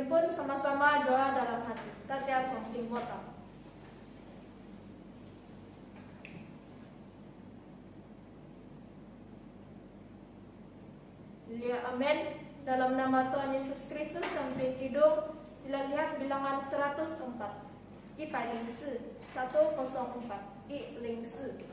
berhimpun sama-sama doa dalam hati. Dacia Tongsing Bota. Lihat amin. Dalam nama Tuhan Yesus Kristus sampai kidung, sila lihat bilangan 104. I 104 104 104.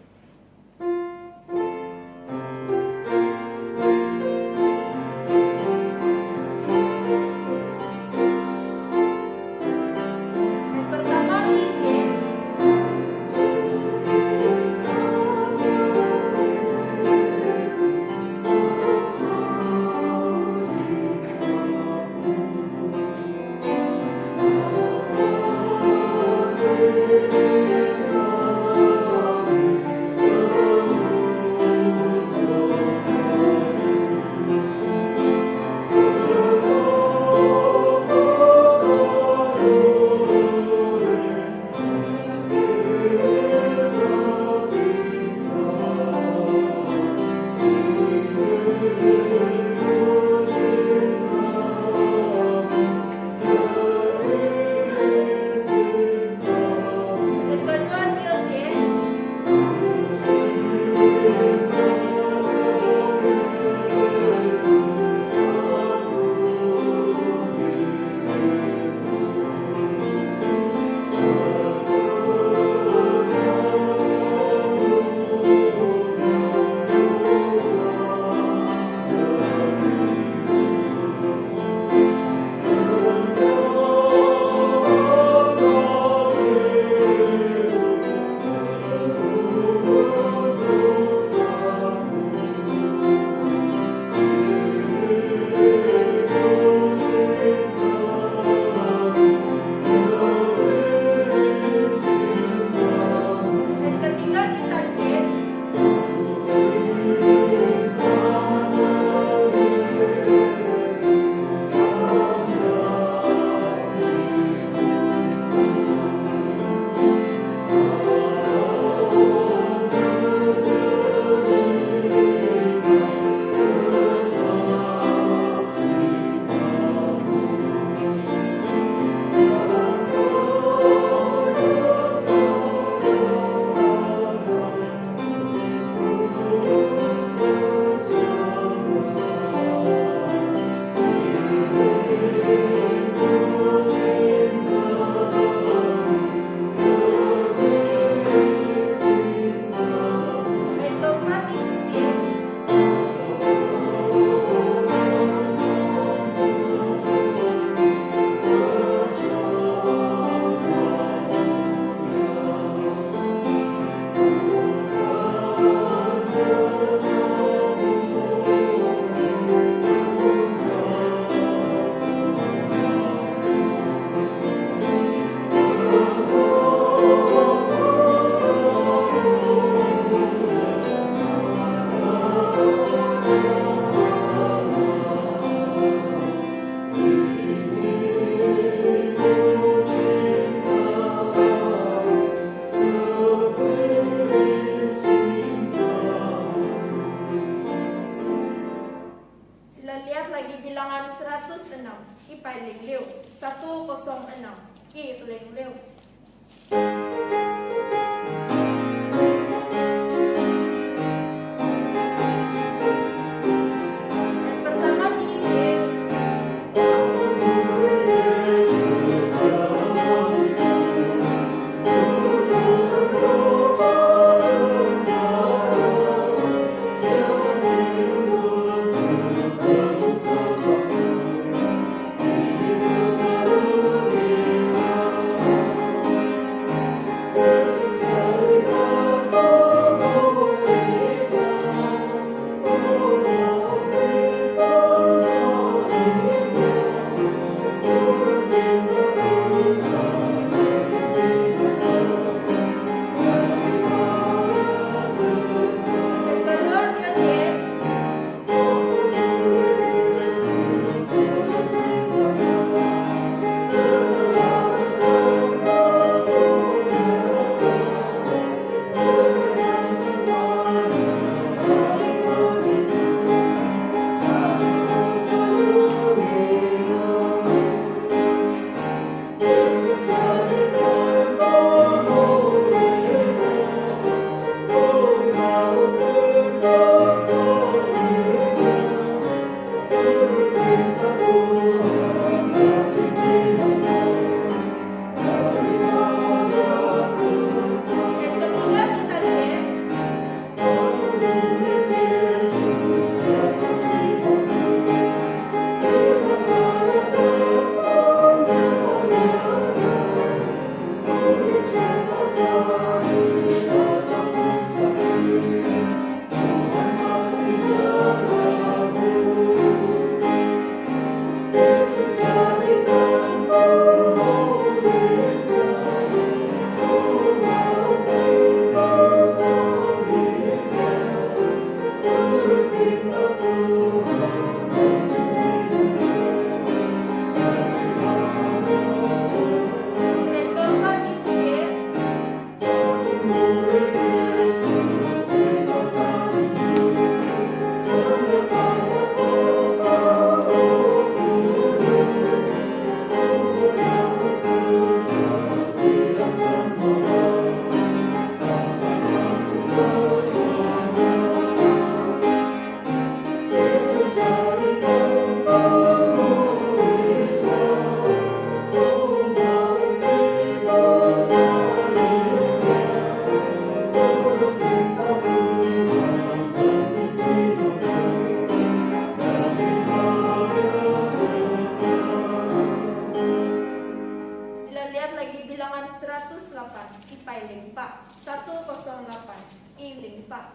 lipat.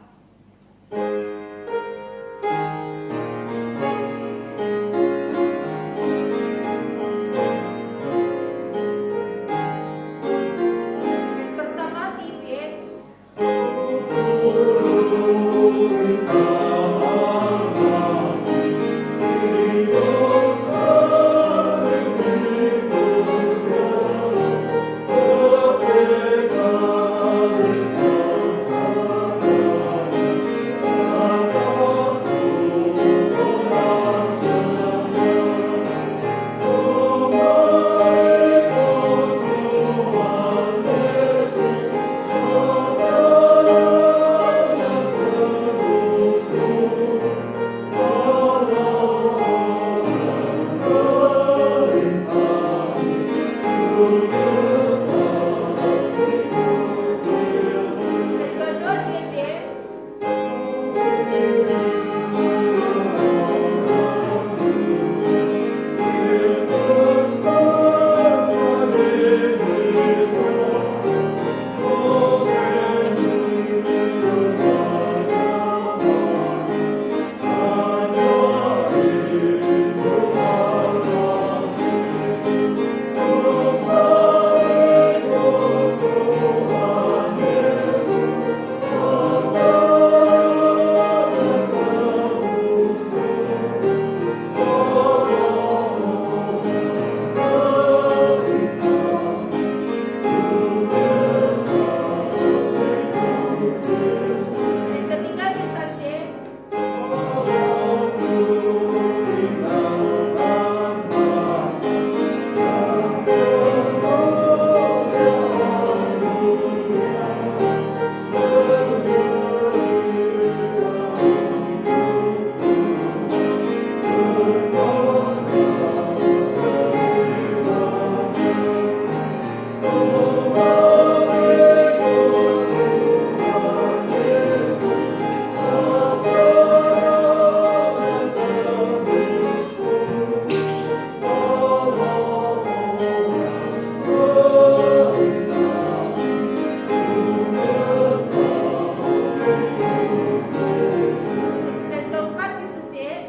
Yang pertama tijet. Kedua tijet. Ketiga tisajet. Dan keempat tisajet.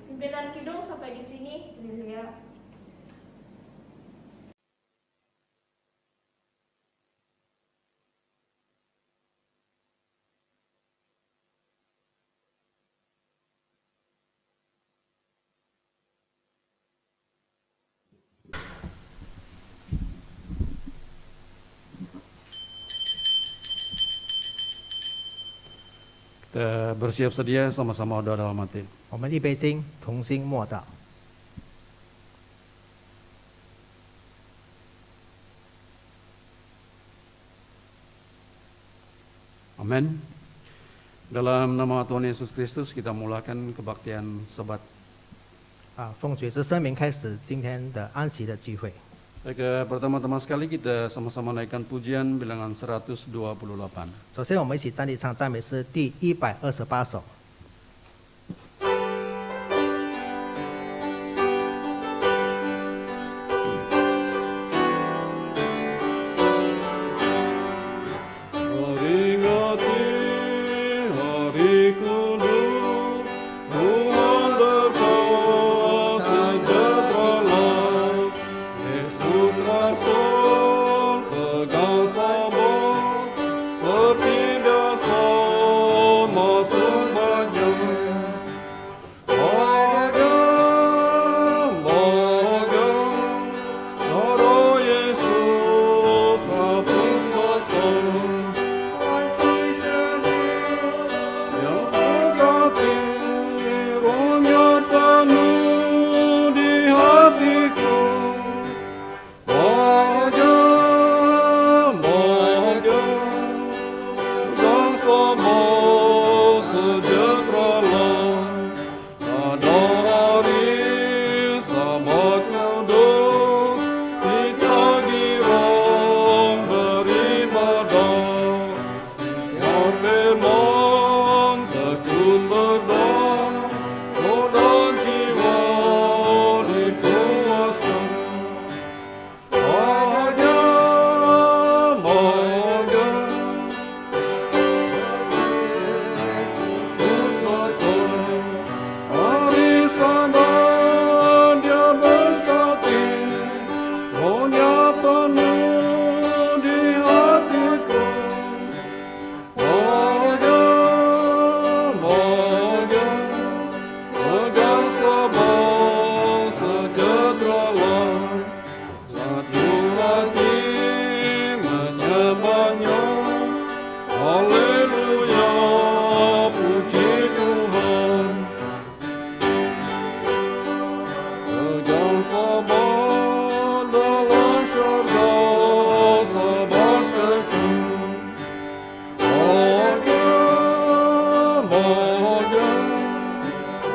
Pimpinan kidung sampai di sini, Lilia. Kita bersiap sedia sama-sama doa dalam hati. 我们一杯心，同心默祷。 Amin. Dalam nama Tuhan Yesus Kristus kita mulakan kebaktian Sabat. 奉主耶稣圣名开始今天的安息的聚会。 Baik, pertama-tama sekali kita sama-sama naikkan pujian bilangan 128. 首先，我们一起站立唱赞美诗第128首。 Seperti biasa masuk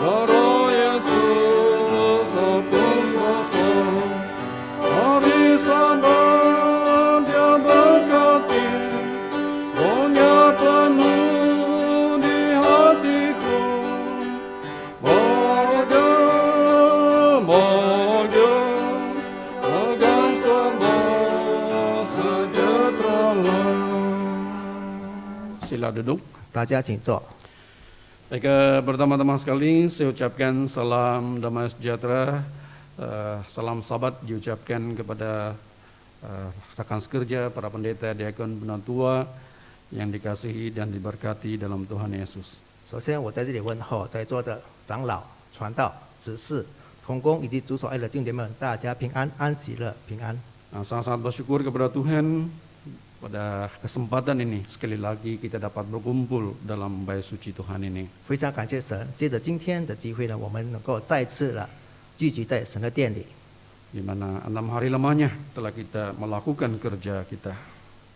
Darah Yesus hapus dosa. Hari Sabat Dia berkati, rohnya penuh di hatiku. Bahagia, bahagia, tegang sebuah sejahtera. Sila duduk. 大家请坐。 Baik, pertama-tama sekali saya ucapkan salam damai sejahtera, salam sahabat diucapkan kepada rekan sekerja, para pendeta, diakon, penatua yang dikasihi dan diberkati dalam Tuhan Yesus. 首先，我在这里问候在座的长老、传道、执事、同工以及主所爱的弟兄们，大家平安、安喜乐、平安。 Sangat-sangat bersyukur kepada Tuhan pada kesempatan ini sekali lagi kita dapat berkumpul dalam bait suci Tuhan ini. 非常感谢神，借着今天的机会呢，我们能够再次了聚集在神的殿里。 Di mana 6 hari lamanya telah kita melakukan kerja kita.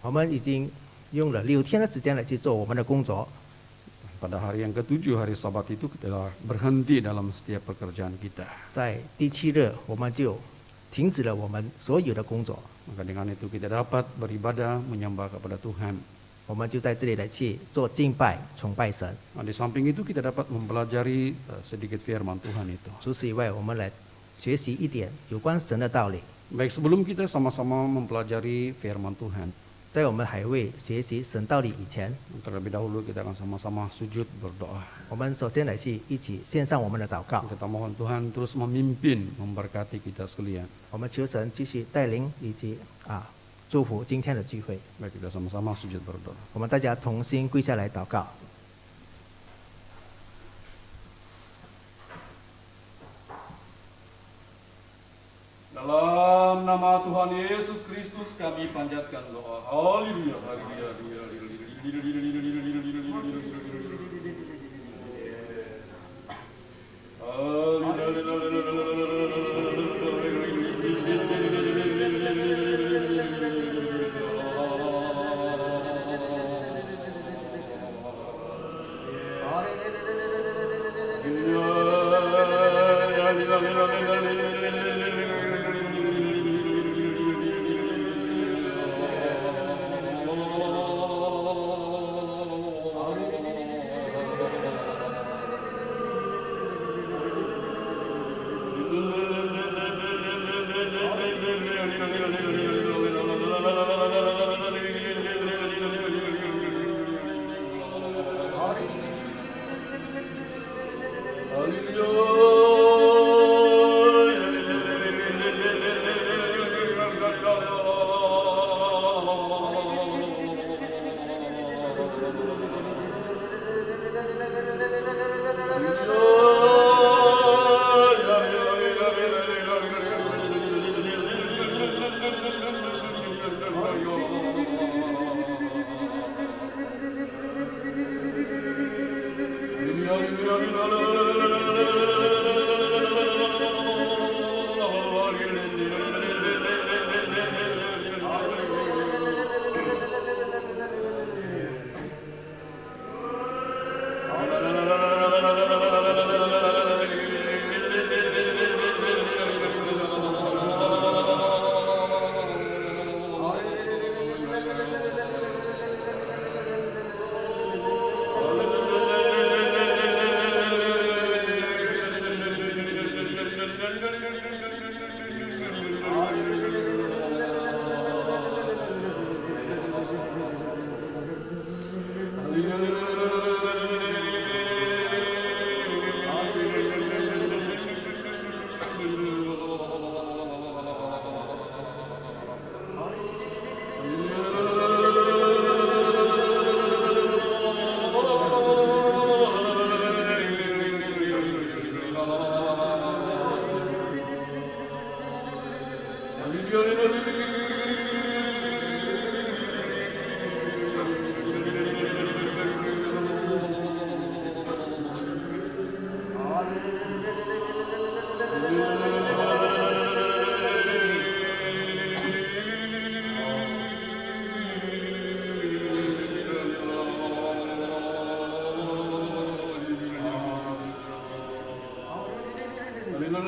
我们已经用了6天的时间来去做我们的工作。 Pada hari yang ke-7, hari Sabat itu kita telah berhenti dalam setiap pekerjaan kita. 在第7日，我们就停止了我们所有的工作， Maka dengan itu kita dapat beribadah, menyembah kepada Tuhan. 我们就在这里来去做敬拜、崇拜神。 Nah, di samping itu kita dapat mempelajari sedikit firman Tuhan itu. 除此以外，我们来学习一点有关神的道理。 Baik, sebelum kita sama-sama mempelajari firman Tuhan, 在我们还未学习神道理以前， terlebih dahulu kita akan sama-sama sujud berdoa. 我们首先来去一起献上我们的祷告。 Kita mohon Tuhan terus memimpin, memberkati kita sekalian. 我们求神继续带领以及祝福今天的聚会。 Baik, kita sama-sama sujud berdoa. 我们大家同心跪下来祷告。 Dalam nama Tuhan Yesus Kristus kami panjatkan doa. Haleluya, haleluya, Amin.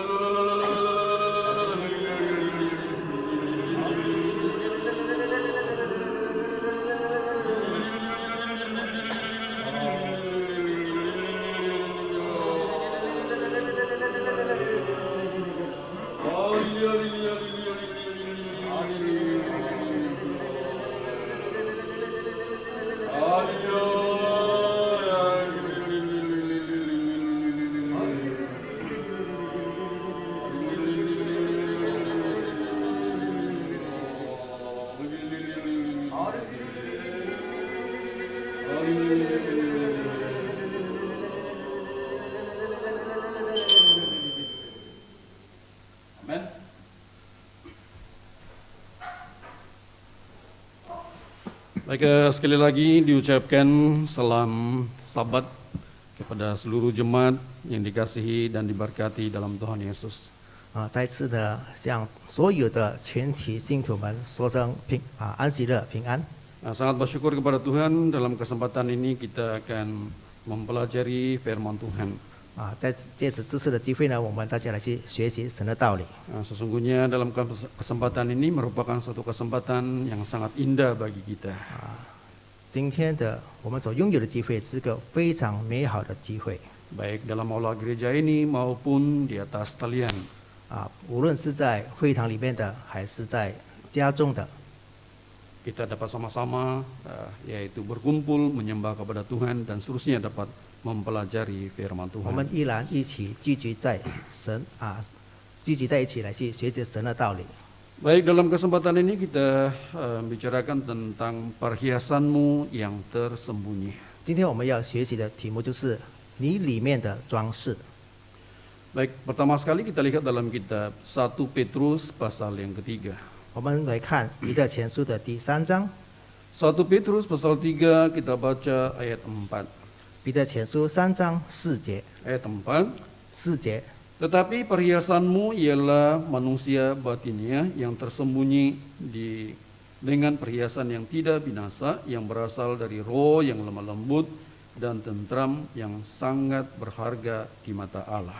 Baik, sekali lagi diucapkan salam Sabat kepada seluruh jemaat yang dikasihi dan diberkati dalam Tuhan Yesus. 再次的向所有的全体信徒们说声安息日平安。 Sangat bersyukur kepada Tuhan, dalam kesempatan ini kita akan mempelajari firman Tuhan. 在借此这次的机会呢，我们大家来去学习神的道理。 Sesungguhnya dalam kesempatan ini merupakan suatu kesempatan yang sangat indah bagi kita. 今天的我们所拥有的机会是个非常美好的机会。 Baik dalam aula gereja ini maupun di atas talian. 无论是在会堂里面的，还是在家中的， Kita dapat sama-sama yaitu berkumpul menyembah kepada Tuhan dan seterusnya dapat mempelajari firman 我 Tuhan. 们依然一起聚集在一起来去学习神的道理。 Baik, dalam kesempatan ini kita bicarakan tentang perhiasanmu yang tersembunyi. 今天我们要学习的题目就是你里面的装饰。 Baik, pertama sekali kita lihat dalam kitab 1 Petrus pasal yang ketiga. 我们来看彼得前书的第3章， 1 Petrus pasal 3 kita baca ayat 4. 彼得前书3章4节， Ayat 4. 4节， Tetapi perhiasanmu ialah manusia batinnya yang tersembunyi dengan perhiasan yang tidak binasa, yang berasal dari roh yang lemah lembut dan tentram yang sangat berharga di mata Allah.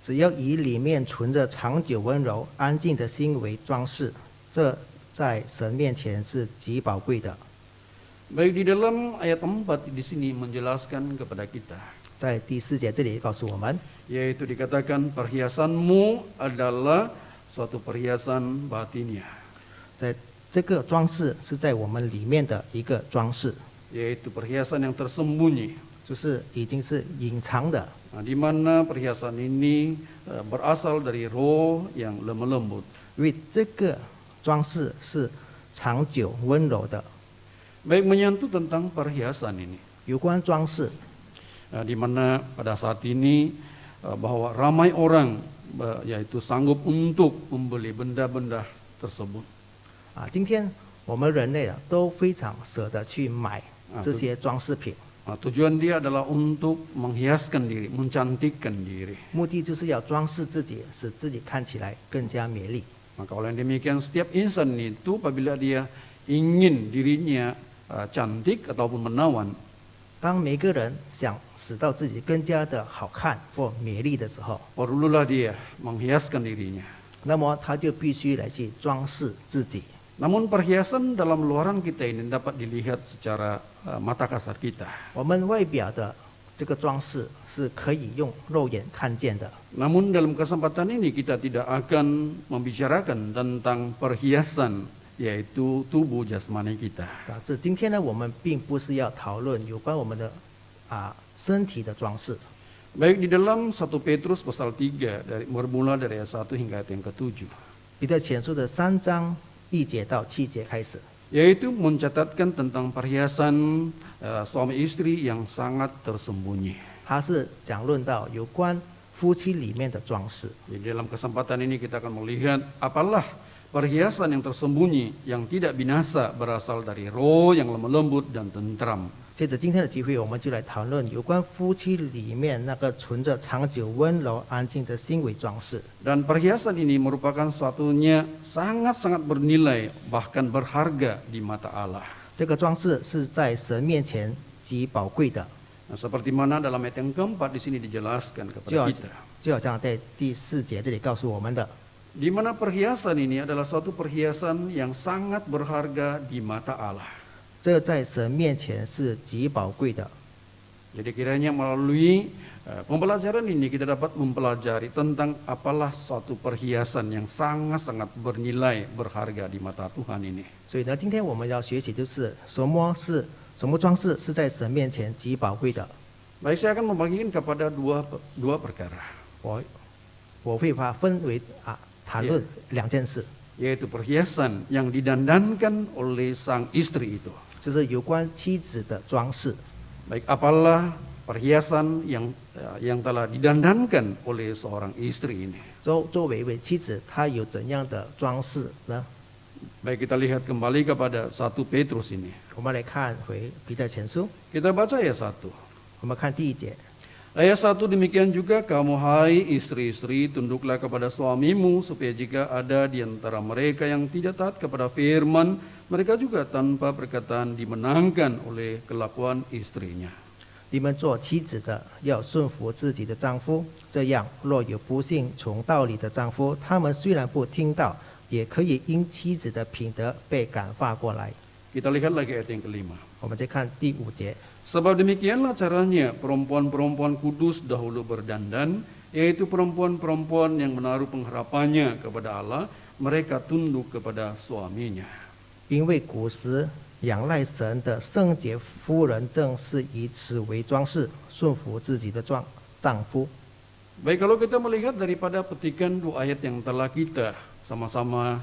只要以里面存着长久温柔安静的心为装饰，这在神面前是极宝贵的。 Baik, di dalam ayat 4 di sini menjelaskan kepada kita, 在第4节这里告诉我们， yaitu dikatakan perhiasanmu adalah suatu perhiasan batinnya, 在这个装饰是在我们里面的一个装饰， yaitu perhiasan yang tersembunyi. 就是已经是隐藏的， Di mana perhiasan ini berasal dari roh yang lemah lembut. 因为这个装饰是长久温柔的。 Baik, menyentuh tentang perhiasan ini, 有关装饰， di mana pada saat ini bahwa ramai orang yaitu sanggup untuk membeli benda-benda tersebut. 今天我们人类都非常舍得去买这些装饰品， Tujuan dia adalah untuk menghiaskan diri, mencantikkan diri. 目的就是要装饰自己，使自己看起来更加美丽。 Maka oleh demikian setiap insan itu apabila dia ingin dirinya cantik ataupun menawan, 当每个人想使到自己更加的好看或美丽的时候， perlulah dia menghiaskan dirinya. 那么他就必须来去装饰自己。 Namun perhiasan dalam luaran kita ini dapat dilihat secara mata kasar kita. 我们外表的这个装饰是可以用肉眼看见的， Namun dalam kesempatan ini kita tidak akan membicarakan tentang perhiasan yaitu tubuh jasmani kita. 但是今天呢，我们并不是要讨论有关我们的身体的装饰。 Baik, di dalam 1 Petrus pasal 3 bermula dari ayat 1 hingga ayat yang ke-7. 彼得前书的3章1节到7节开始， Yaitu mencatatkan tentang perhiasan suami istri yang sangat tersembunyi. 它是讲论到有关夫妻里面的装饰。 Di dalam kesempatan ini kita akan melihat apalah perhiasan yang tersembunyi yang tidak binasa berasal dari roh yang lemah lembut dan tentram. 借着今天的机会，我们就来讨论有关夫妻里面那个存着长久温柔安静的心为装饰。 Dan perhiasan ini merupakan satunya sangat-sangat bernilai bahkan berharga di mata Allah. 这个装饰是在神面前极宝贵的。Nah, seperti mana dalam ayat yang keempat di sini dijelaskan kepada kita. 就好像在第4节这里告诉我们的， Di mana perhiasan ini adalah suatu perhiasan yang sangat berharga di mata Allah. 这在神面前是极宝贵的。 Jadi kiranya melalui pembelajaran ini kita dapat mempelajari tentang apalah suatu perhiasan yang sangat-sangat bernilai, berharga di mata Tuhan ini. 所以呢，今天我们要学习就是什么装饰是在神面前极宝贵的。 Baik, saya akan membagikan kepada dua perkara, 我会把它分为谈论2件事， yaitu perhiasan yang didandankan oleh sang istri itu. 就是有关妻子的装饰。 Baik, apalah perhiasan yang telah didandankan oleh seorang istri ini. 作为一位妻子，她有怎样的装饰呢？ Baik, kita lihat kembali kepada 1 Petrus ini. 我们来看回彼得前书， Kita baca ayat 1. 我们看第1节。 Ayat 1 demikian juga kamu hai istri-istri tunduklah kepada suamimu supaya jika ada di antara mereka yang tidak taat kepada firman mereka juga tanpa perkataan dimenangkan oleh kelakuan istrinya. 你们做妻子的要顺服自己的丈夫，这样若有不信从道理的丈夫，他们虽然不听到，也可以因妻子的品德被感化过来。 Kita lihat lagi ayat yang kelima. 我们再看第5节。 Sebab demikianlah caranya perempuan-perempuan kudus dahulu berdandan, yaitu perempuan-perempuan yang menaruh pengharapannya kepada Allah, mereka tunduk kepada suaminya. 因为古时仰赖神的圣洁夫人正是以此为装饰，顺服自己的丈夫。 Baik, kalau kita melihat daripada petikan 2 ayat yang telah kita sama-sama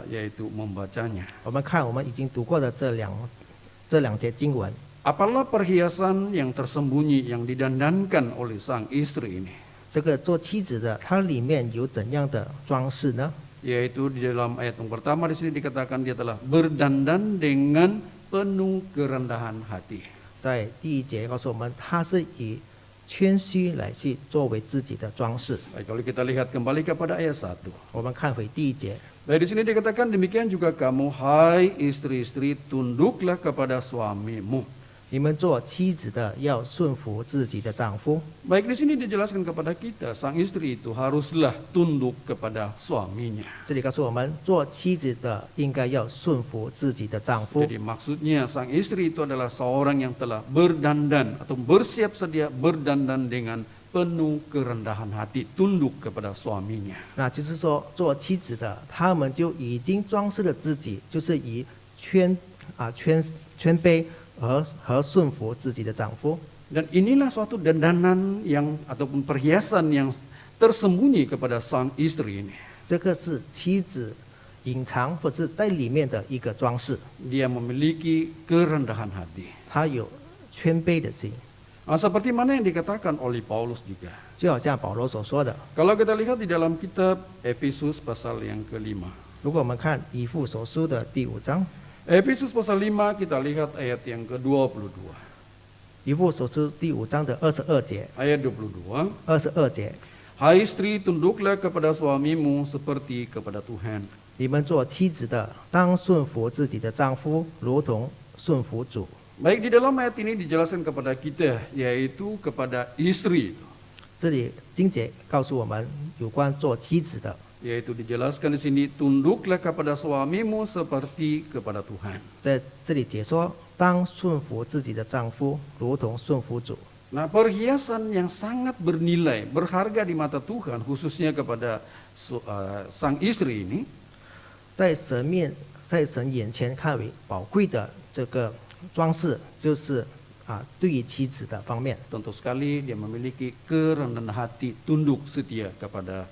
yaitu membacanya. 我们看我们已经读过的这两节经文， Apalah perhiasan yang tersembunyi yang didandankan oleh sang istri ini? 这个做妻子的，它里面有怎样的装饰呢？ Yaitu di dalam ayat yang pertama di sini dikatakan dia telah berdandan dengan penuh kerendahan hati. 在第1节告诉我们，它是以谦虚来去作为自己的装饰。 Baik, kalau kita lihat kembali kepada ayat 1. 我们看回第1节， Baik, di sini dikatakan demikian juga kamu hai istri-istri tunduklah kepada suamimu. 你们做妻子的要顺服自己的丈夫。 Baik, di sini dijelaskan kepada kita sang istri itu haruslah tunduk kepada suaminya. 这里告诉我们，做妻子的应该要顺服自己的丈夫。 Jadi maksudnya sang istri itu adalah seorang yang telah berdandan atau bersiap sedia berdandan dengan penuh kerendahan hati, tunduk kepada suaminya. 那就是说，做妻子的，他们就已经装饰了自己，就是以谦卑和顺服自己的丈夫。 Dan inilah suatu dandanan yang ataupun perhiasan yang tersembunyi kepada sang istri ini. 这个是妻子隐藏或是在里面的一个装饰， Dia memiliki kerendahan hati. 她有谦卑的心， Seperti mana yang dikatakan oleh Paulus juga. 就好像保罗所说的。 Kalau kita lihat di dalam kitab Efesus pasal yang ke-5. 如果我们看以弗所书的第5章， Efesus pasal 5 kita lihat ayat yang ke-22. 以弗所书第5章的22节， Ayat 22. 22节， Hai istri, tunduklah kepada suamimu seperti kepada Tuhan. 你们做妻子的，当顺服自己的丈夫，如同顺服主。 Baik, di dalam ayat ini dijelaskan kepada kita, yaitu kepada istri itu. 这里经节告诉我们有关做妻子的， Yaitu dijelaskan di sini, tunduklah kepada suamimu seperti kepada Tuhan. 在这里解说，当顺服自己的丈夫，如同顺服主。 Nah, perhiasan yang sangat bernilai, berharga di mata Tuhan, khususnya kepada sang istri ini, 在神眼前看为宝贵的这个装饰，就是对于妻子的方面， tentu sekali dia memiliki kerendahan hati, tunduk setia kepada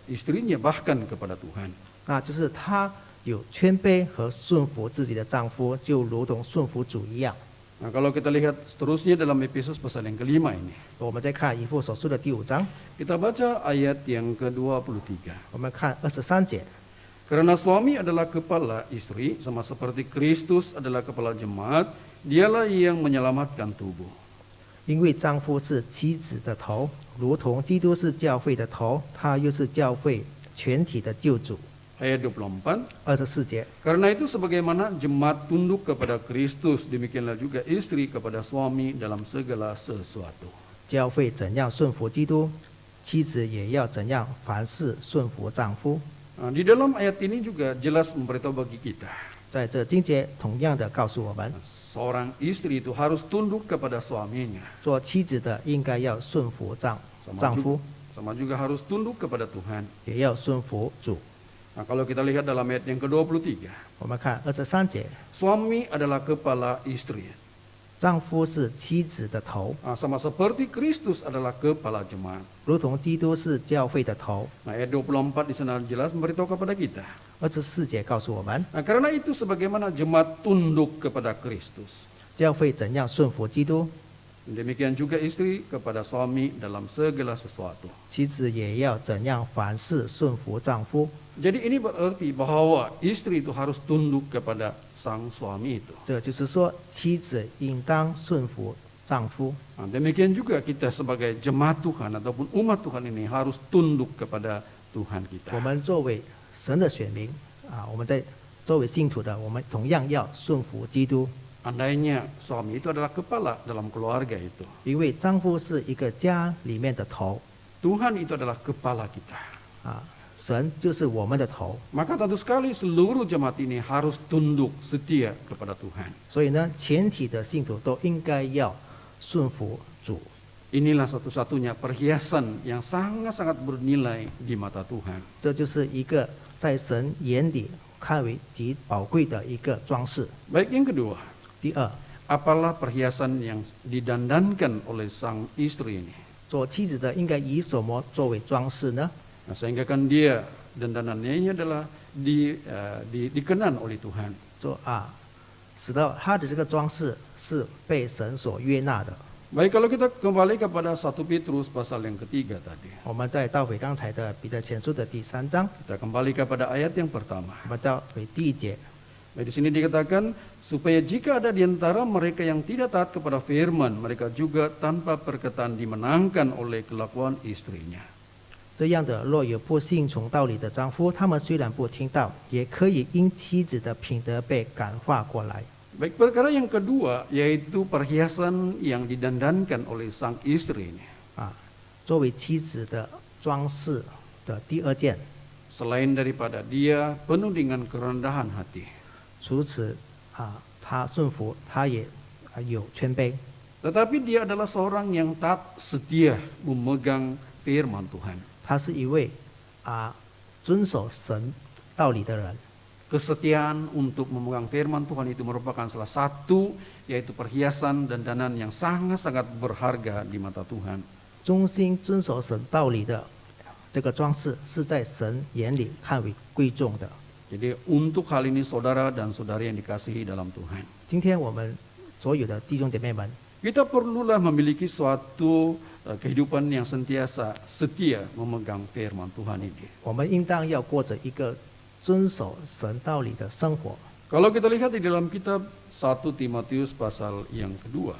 istrinya, bahkan kepada Tuhan. 那就是她有谦卑和顺服自己的丈夫，就如同顺服主一样。 Nah, kalau kita lihat seterusnya dalam Efesus pasal yang ke-5 ini, 我们再看以弗所书的第5章， kita baca ayat yang ke-23. 我们看23节。 Karena suami adalah kepala istri, sama seperti Kristus adalah kepala jemaat, dialah yang menyelamatkan tubuh. 因为丈夫是妻子的头，如同基督是教会的头，他又是教会全体的救主。ayat 24. 24节。 Karena itu sebagaimana jemaat tunduk kepada Kristus, demikianlah juga istri kepada suami dalam segala sesuatu. 教会怎样顺服基督，妻子也要怎样凡事顺服丈夫。 Nah, di dalam ayat ini juga jelas memberitahu bagi kita, 在这经节同样的告诉我们， seorang istri itu harus tunduk kepada suaminya. 做妻子的应该要顺服丈夫， Sama juga harus tunduk kepada Tuhan. 也要顺服主。 Nah, kalau kita lihat dalam ayat yang ke-23, 我们看23节， suami adalah kepala istri. 丈夫是妻子的头， Nah, sama seperti Kristus adalah kepala jemaat. 如同基督是教会的头。 Nah, ayat 24 di sana jelas memberitahu kepada kita. 24节告诉我们， Nah, karena itu sebagaimana jemaat tunduk kepada Kristus, 教会怎样顺服基督， demikian juga istri kepada suami dalam segala sesuatu. 妻子也要怎样凡事顺服丈夫。 Jadi ini berarti bahwa istri itu harus tunduk kepada sang suami itu. 这就是说，妻子应当顺服丈夫。 Nah, demikian juga kita sebagai jemaat Tuhan ataupun umat Tuhan ini harus tunduk kepada Tuhan 我 kita. 们作为神的选民我们在作为信徒的，我们同样要顺服基督， Andainya suami itu adalah kepala dalam keluarga itu, 因为丈夫是一个家里面的头 Tuhan itu adalah kepala kita. 神就是我们的头， Maka tentu sekali seluruh jemaat ini harus tunduk setia kepada Tuhan. 所以呢，全体的信徒都应该要顺服主。 Inilah satu-satunya perhiasan yang sangat-sangat bernilai di mata Tuhan. 这就是一个在神眼里看为极宝贵的一个装饰。 Baik, yang kedua, 第二， apalah perhiasan yang didandankan oleh sang istri ini? 做妻子的应该以什么作为装饰呢？ Nah, sehingga kan dia dandanannya ini adalah dikenan oleh Tuhan. 使到他的这个装饰是被神所悦纳的。 Baik, kalau kita kembali kepada 1 Petrus pasal yang ketiga tadi. 我们再倒回刚才的彼得前书的第3章， Kita kembali kepada ayat yang pertama. 我们再回第1节。 Baik, di sini dikatakan supaya jika ada di antara mereka yang tidak taat kepada firman, mereka juga tanpa perkataan dimenangkan oleh kelakuan istrinya. 这样的，若有不信从道理的丈夫，他们虽然不听道，也可以因妻子的品德被感化过来。 Baik, perkara yang kedua yaitu perhiasan yang didandankan oleh sang istri ini. 作为妻子的装饰的第二件， Selain daripada dia penuh dengan kerendahan hati, 除此他顺服，他也有谦卑， tetapi dia adalah seorang yang taat setia memegang firman Tuhan. 他是一位遵守神道理的人。 Kesetiaan untuk memegang firman Tuhan itu merupakan salah satu yaitu perhiasan dan dandan yang sangat-sangat berharga di mata Tuhan. 忠心遵守神道理的这个装饰，是在神眼里看为贵重的。 Jadi untuk hal ini saudara dan saudari yang dikasihi dalam Tuhan, 今天我们所有的弟兄姐妹们， kita perlulah memiliki suatu kehidupan yang sentiasa setia memegang firman Tuhan ini. 我们应当要过着一个遵守神道理的生活。 Kalau kita lihat di dalam kitab 1 Timotius pasal yang kedua,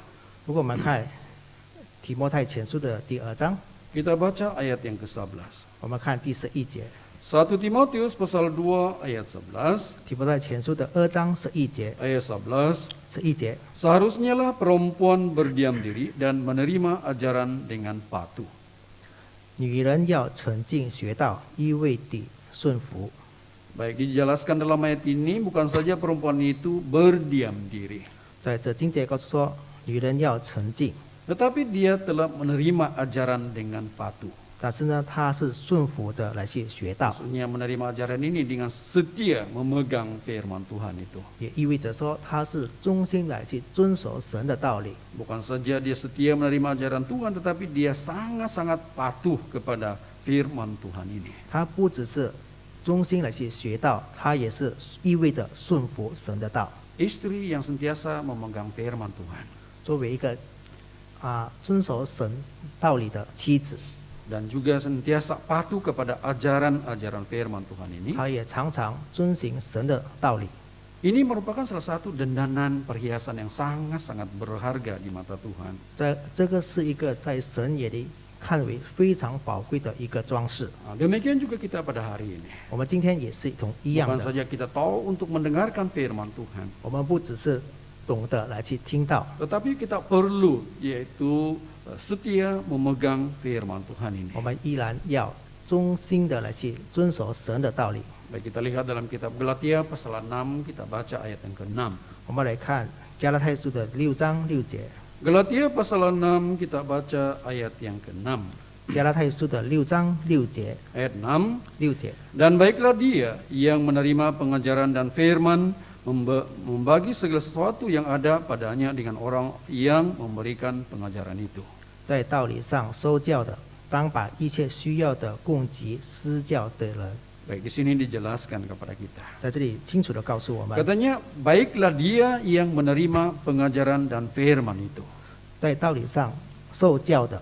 如果我们看提摩太前书的第2章， kita baca ayat yang ke-11. 我们看第11节， 1 Timotius pasal 2 ayat 11, 提摩太前书的2章11节， ayat 11, 11节， seharusnyalah perempuan berdiam diri dan menerima ajaran dengan patuh. 女人要沉静学道，一味地顺服。 Baik, dijelaskan dalam ayat ini bukan saja perempuan itu berdiam diri, 在这经节告诉说，女人要沉静， tetapi dia telah menerima ajaran dengan patuh. 但是呢，她是顺服的来去学道， Maksudnya menerima ajaran ini dengan setia memegang firman Tuhan itu. 也意味着说她是忠心来去遵守神的道理。 Bukan saja dia setia menerima ajaran Tuhan, tetapi dia sangat-sangat patuh kepada firman Tuhan ini. 她不只是忠心来去学道，她也是意味着顺服神的道。 Istri yang sentiasa memegang firman Tuhan 作为一个遵守神道理的妻子， dan juga sentiasa patuh kepada ajaran-ajaran firman Tuhan ini, 她也常常遵行神的道理。 ini merupakan salah satu dandanan perhiasan yang sangat-sangat berharga di mata Tuhan. 这个是一个在神眼里看为非常宝贵的一个装饰。 Demikian juga kita pada hari ini. 我们今天也是一样 Bukan 的， saja kita tahu untuk mendengarkan firman Tuhan, 我们不只是懂得来去听到， tetapi kita perlu yaitu setia memegang firman Tuhan ini. 我们依然要忠心的来去遵守神的道理。 Baik, kita lihat dalam kitab Galatia pasal 6, kita baca ayat yang ke-6. 我们来看加拉太书的6章6节， Galatia pasal 6, kita baca ayat yang ke-6. 加拉太书的6章6节 Ayat 6, 6节， dan baiklah dia yang menerima pengajaran dan firman, membagi segala sesuatu yang ada padanya dengan orang yang memberikan pengajaran itu. 在道理上收教的，当把一切需要的供给施教的人。 Baik, di sini dijelaskan kepada kita. 在这里清楚的告诉我们， Katanya, baiklah dia yang menerima pengajaran dan firman itu. 在道理上受教的，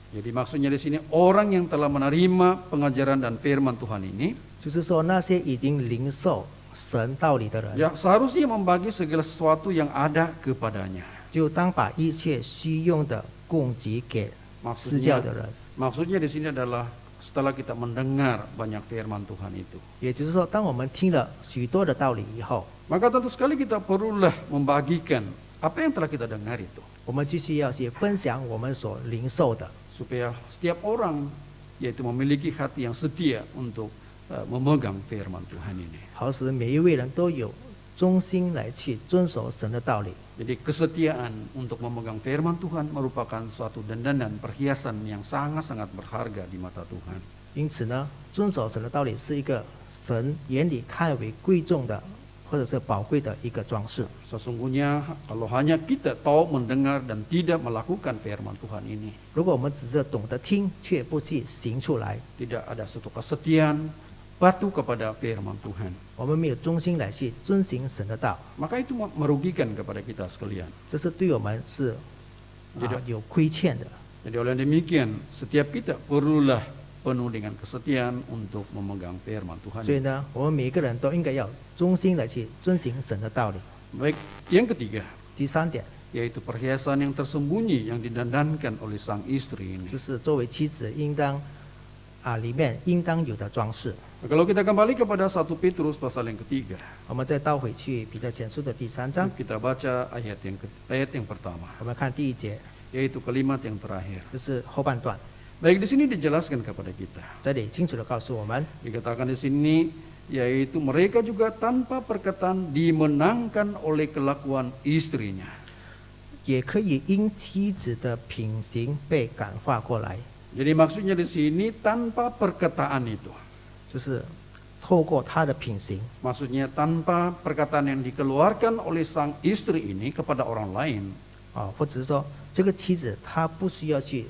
Jadi maksudnya di sini orang yang telah menerima pengajaran dan firman Tuhan ini, 就是说那些已经领受神道理的人， ya seharusnya membagi segala sesuatu yang ada kepadanya. 就当把一切需用的供给给施教的人。 Maksudnya di sini adalah setelah kita mendengar banyak firman Tuhan itu, 也就是说，当我们听了许多的道理以后， maka tentu sekali kita perlulah membagikan apa yang telah kita dengar itu, 我们继续要去分享我们所领受的， supaya setiap orang yaitu memiliki hati yang setia untuk memegang firman Tuhan ini. 好使每一位人都有忠心来去遵守神的道理。 Jadi kesetiaan untuk memegang firman Tuhan merupakan suatu dandanan perhiasan yang sangat-sangat berharga di mata Tuhan. 因此呢，遵守神的道理是一个神眼里看为贵重的，或者是宝贵的一个装饰。 Sesungguhnya kalau hanya kita tahu mendengar dan tidak melakukan firman Tuhan ini, 如果我们只是懂得听，却不去行出来， tidak ada suatu kesetiaan, patuh kepada firman Tuhan, 我们没有忠心来去遵行神的道， maka itu merugikan kepada kita sekalian. 这是对我们是有亏欠的。 Jadi oleh demikian, setiap kita perlulah penuh dengan kesetiaan untuk memegang firman Tuhan. 所以呢，我们每一个人都应该要忠心来去遵行神的道理。 Baik, yang ketiga, 第三点 yaitu perhiasan yang tersembunyi yang didandankan oleh sang istri ini. 就是作为妻子应当里面应当有的装饰。 Kalau kita kembali kepada 1 Petrus pasal yang ketiga, 我们再倒回去彼得前书的第3章， kita baca ayat yang pertama, 我们看第1节， yaitu kalimat yang terakhir. 就是后半段， Baik, di sini dijelaskan kepada kita. 这里清楚的告诉我们， Dikatakan di sini, yaitu mereka juga tanpa perkataan dimenangkan oleh kelakuan istrinya. 也可以因妻子的品行被感化过来， Jadi maksudnya di sini tanpa perkataan itu. 就是透过他的品行， Maksudnya tanpa perkataan yang dikeluarkan oleh sang istri ini kepada orang lain. 或者是说这个妻子她不需要去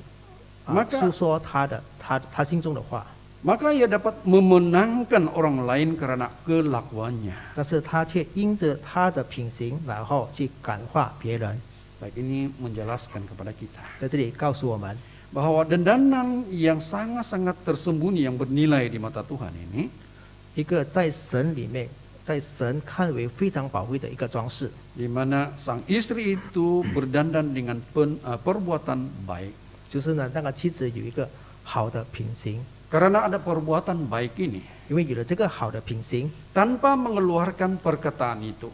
Maka- 诉说她心中的话， Maka ia dapat memenangkan orang lain karena kelakuannya. 但是她却因着她的品行，然后去感化别人。 Baik, ini menjelaskan kepada kita 在这里告诉我们， bahwa dandanan yang sangat-sangat tersembunyi yang bernilai di mata Tuhan ini 一个在神里面，在神看为非常宝贵的一个装饰， di mana sang istri itu berdandan dengan perbuatan baik. 就是呢，那个妻子有一个好的品行， Karena ada perbuatan baik ini, 因为有了这个好的品行 tanpa mengeluarkan perkataan itu,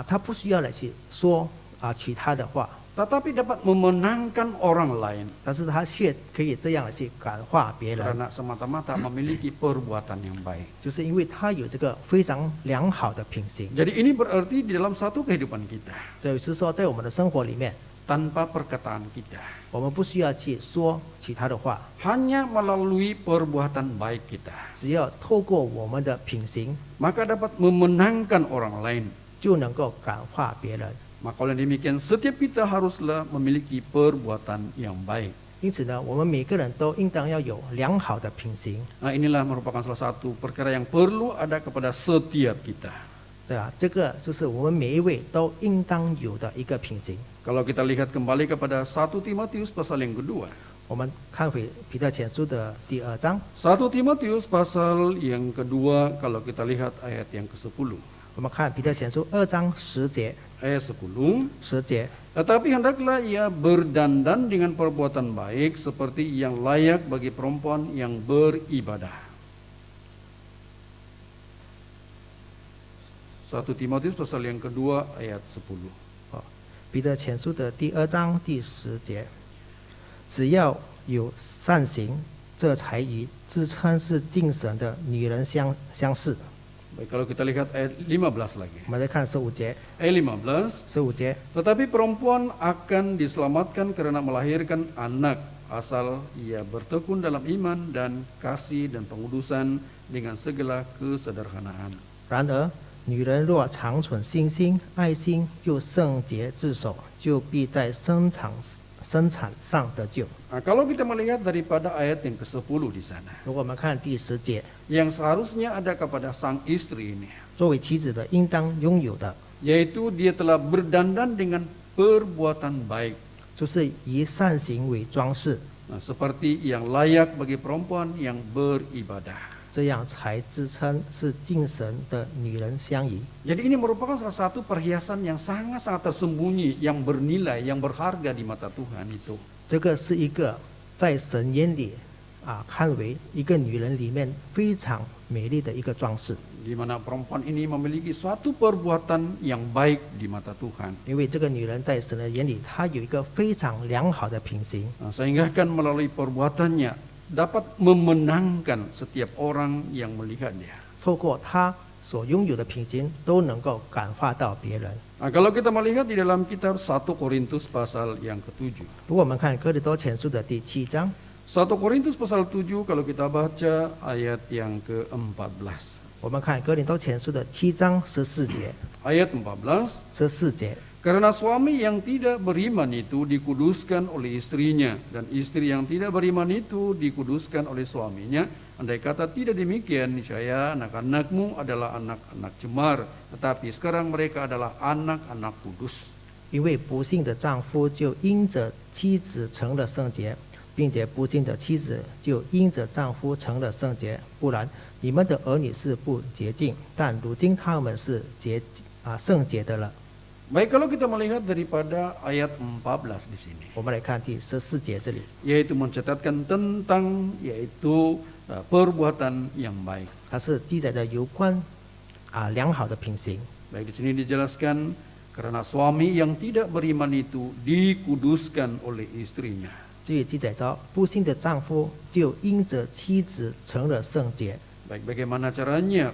她不需要来去说其他的话， tetapi dapat memenangkan orang lain 但是她却可以这样来去感化别人， karena semata-mata memiliki perbuatan yang baik. 就是因为她有这个非常良好的品行。 Jadi ini berarti di dalam satu kehidupan kita, 这就是说，在我们的生活里面， tanpa perkataan kita, 我们不需要去说其他的话， hanya melalui perbuatan baik kita, 只要透过我们的品行， maka dapat memenangkan orang lain. 就能够感化别人。 Maka oleh demikian setiap kita haruslah memiliki perbuatan yang baik. 因此呢，我们每个人都应当要有良好的品行。 Nah, inilah merupakan salah satu perkara yang perlu ada kepada setiap kita. 对啊，这个就是我们每一位都应当有的一个品行。 Kalau kita lihat kembali kepada 1 Timotius pasal yang kedua. 我们看回彼得前书的第2章， 1 Timotius pasal yang kedua, kalau kita lihat ayat yang ke-10. 我我们看彼得前书2章10节， ayat 10. 10节， Tetapi hendaklah ia berdandan dengan perbuatan baik seperti yang layak bagi perempuan yang beribadah. 1 Timotius pasal yang kedua ayat 10. 彼得前书的第2章第10节，只要有善行，这才与自称是敬神的女人相似。 Baik, kalau kita lihat ayat 15 lagi. 我们再看15节， Ayat 15. 15节， Tetapi perempuan akan diselamatkan karena melahirkan anak asal ia bertekun dalam iman dan kasih dan pengudusan dengan segala kesederhanaan. 然而，女人若长存信心、爱心，又圣洁自守，就必在生产上得救。 Nah, kalau kita melihat daripada ayat yang ke-10 di sana, 如果我们看第10节， yang seharusnya ada kepada sang istri ini, 作为妻子的应当拥有的， yaitu dia telah berdandan dengan perbuatan baik. 就是以善行为装饰， Nah, seperti yang layak bagi perempuan yang beribadah. 这样才自称是敬神的女人相宜。 Jadi ini merupakan salah satu perhiasan yang sangat-sangat tersembunyi, yang bernilai, yang berharga di mata Tuhan itu. 这个是一个在神眼里看为一个女人里面非常美丽的一个装饰， Di mana perempuan ini memiliki suatu perbuatan yang baik di mata Tuhan. 因为这个女人在神的眼里，她有一个非常良好的品行， Nah, sehingga kan melalui perbuatannya dapat memenangkan setiap orang yang melihat dia. 透过她所拥有的品行，都能够感化到别人。 Nah, kalau kita melihat di dalam kitab 1 Korintus pasal yang ke-7. 如果我们看哥林多前书的第7章， 1 Korintus pasal 7 kalau kita baca ayat yang ke-14. 我们看哥林多前书的7章14节， Ayat 14. 14节， Karena suami yang tidak beriman itu dikuduskan oleh istrinya, dan istri yang tidak beriman itu dikuduskan oleh suaminya. Andai kata tidak demikian, niscaya anak-anakmu adalah anak-anak cemar, tetapi sekarang mereka adalah anak-anak kudus. 因为不幸的丈夫就因着妻子成了圣洁，并且不幸的妻子就因着丈夫成了圣洁。不然，你们的儿女是不洁净，但如今他们是圣洁的了。 Baik, kalau kita melihat daripada ayat 14 di sini, 我们来看第14节这里， yaitu mencatatkan tentang yaitu perbuatan yang baik. 它是记载着有关良好的品行。 Baik, di sini dijelaskan karena suami yang tidak beriman itu dikuduskan oleh istrinya. 这里记载着不幸的丈夫就因着妻子成了圣洁。 Baik, bagaimana caranya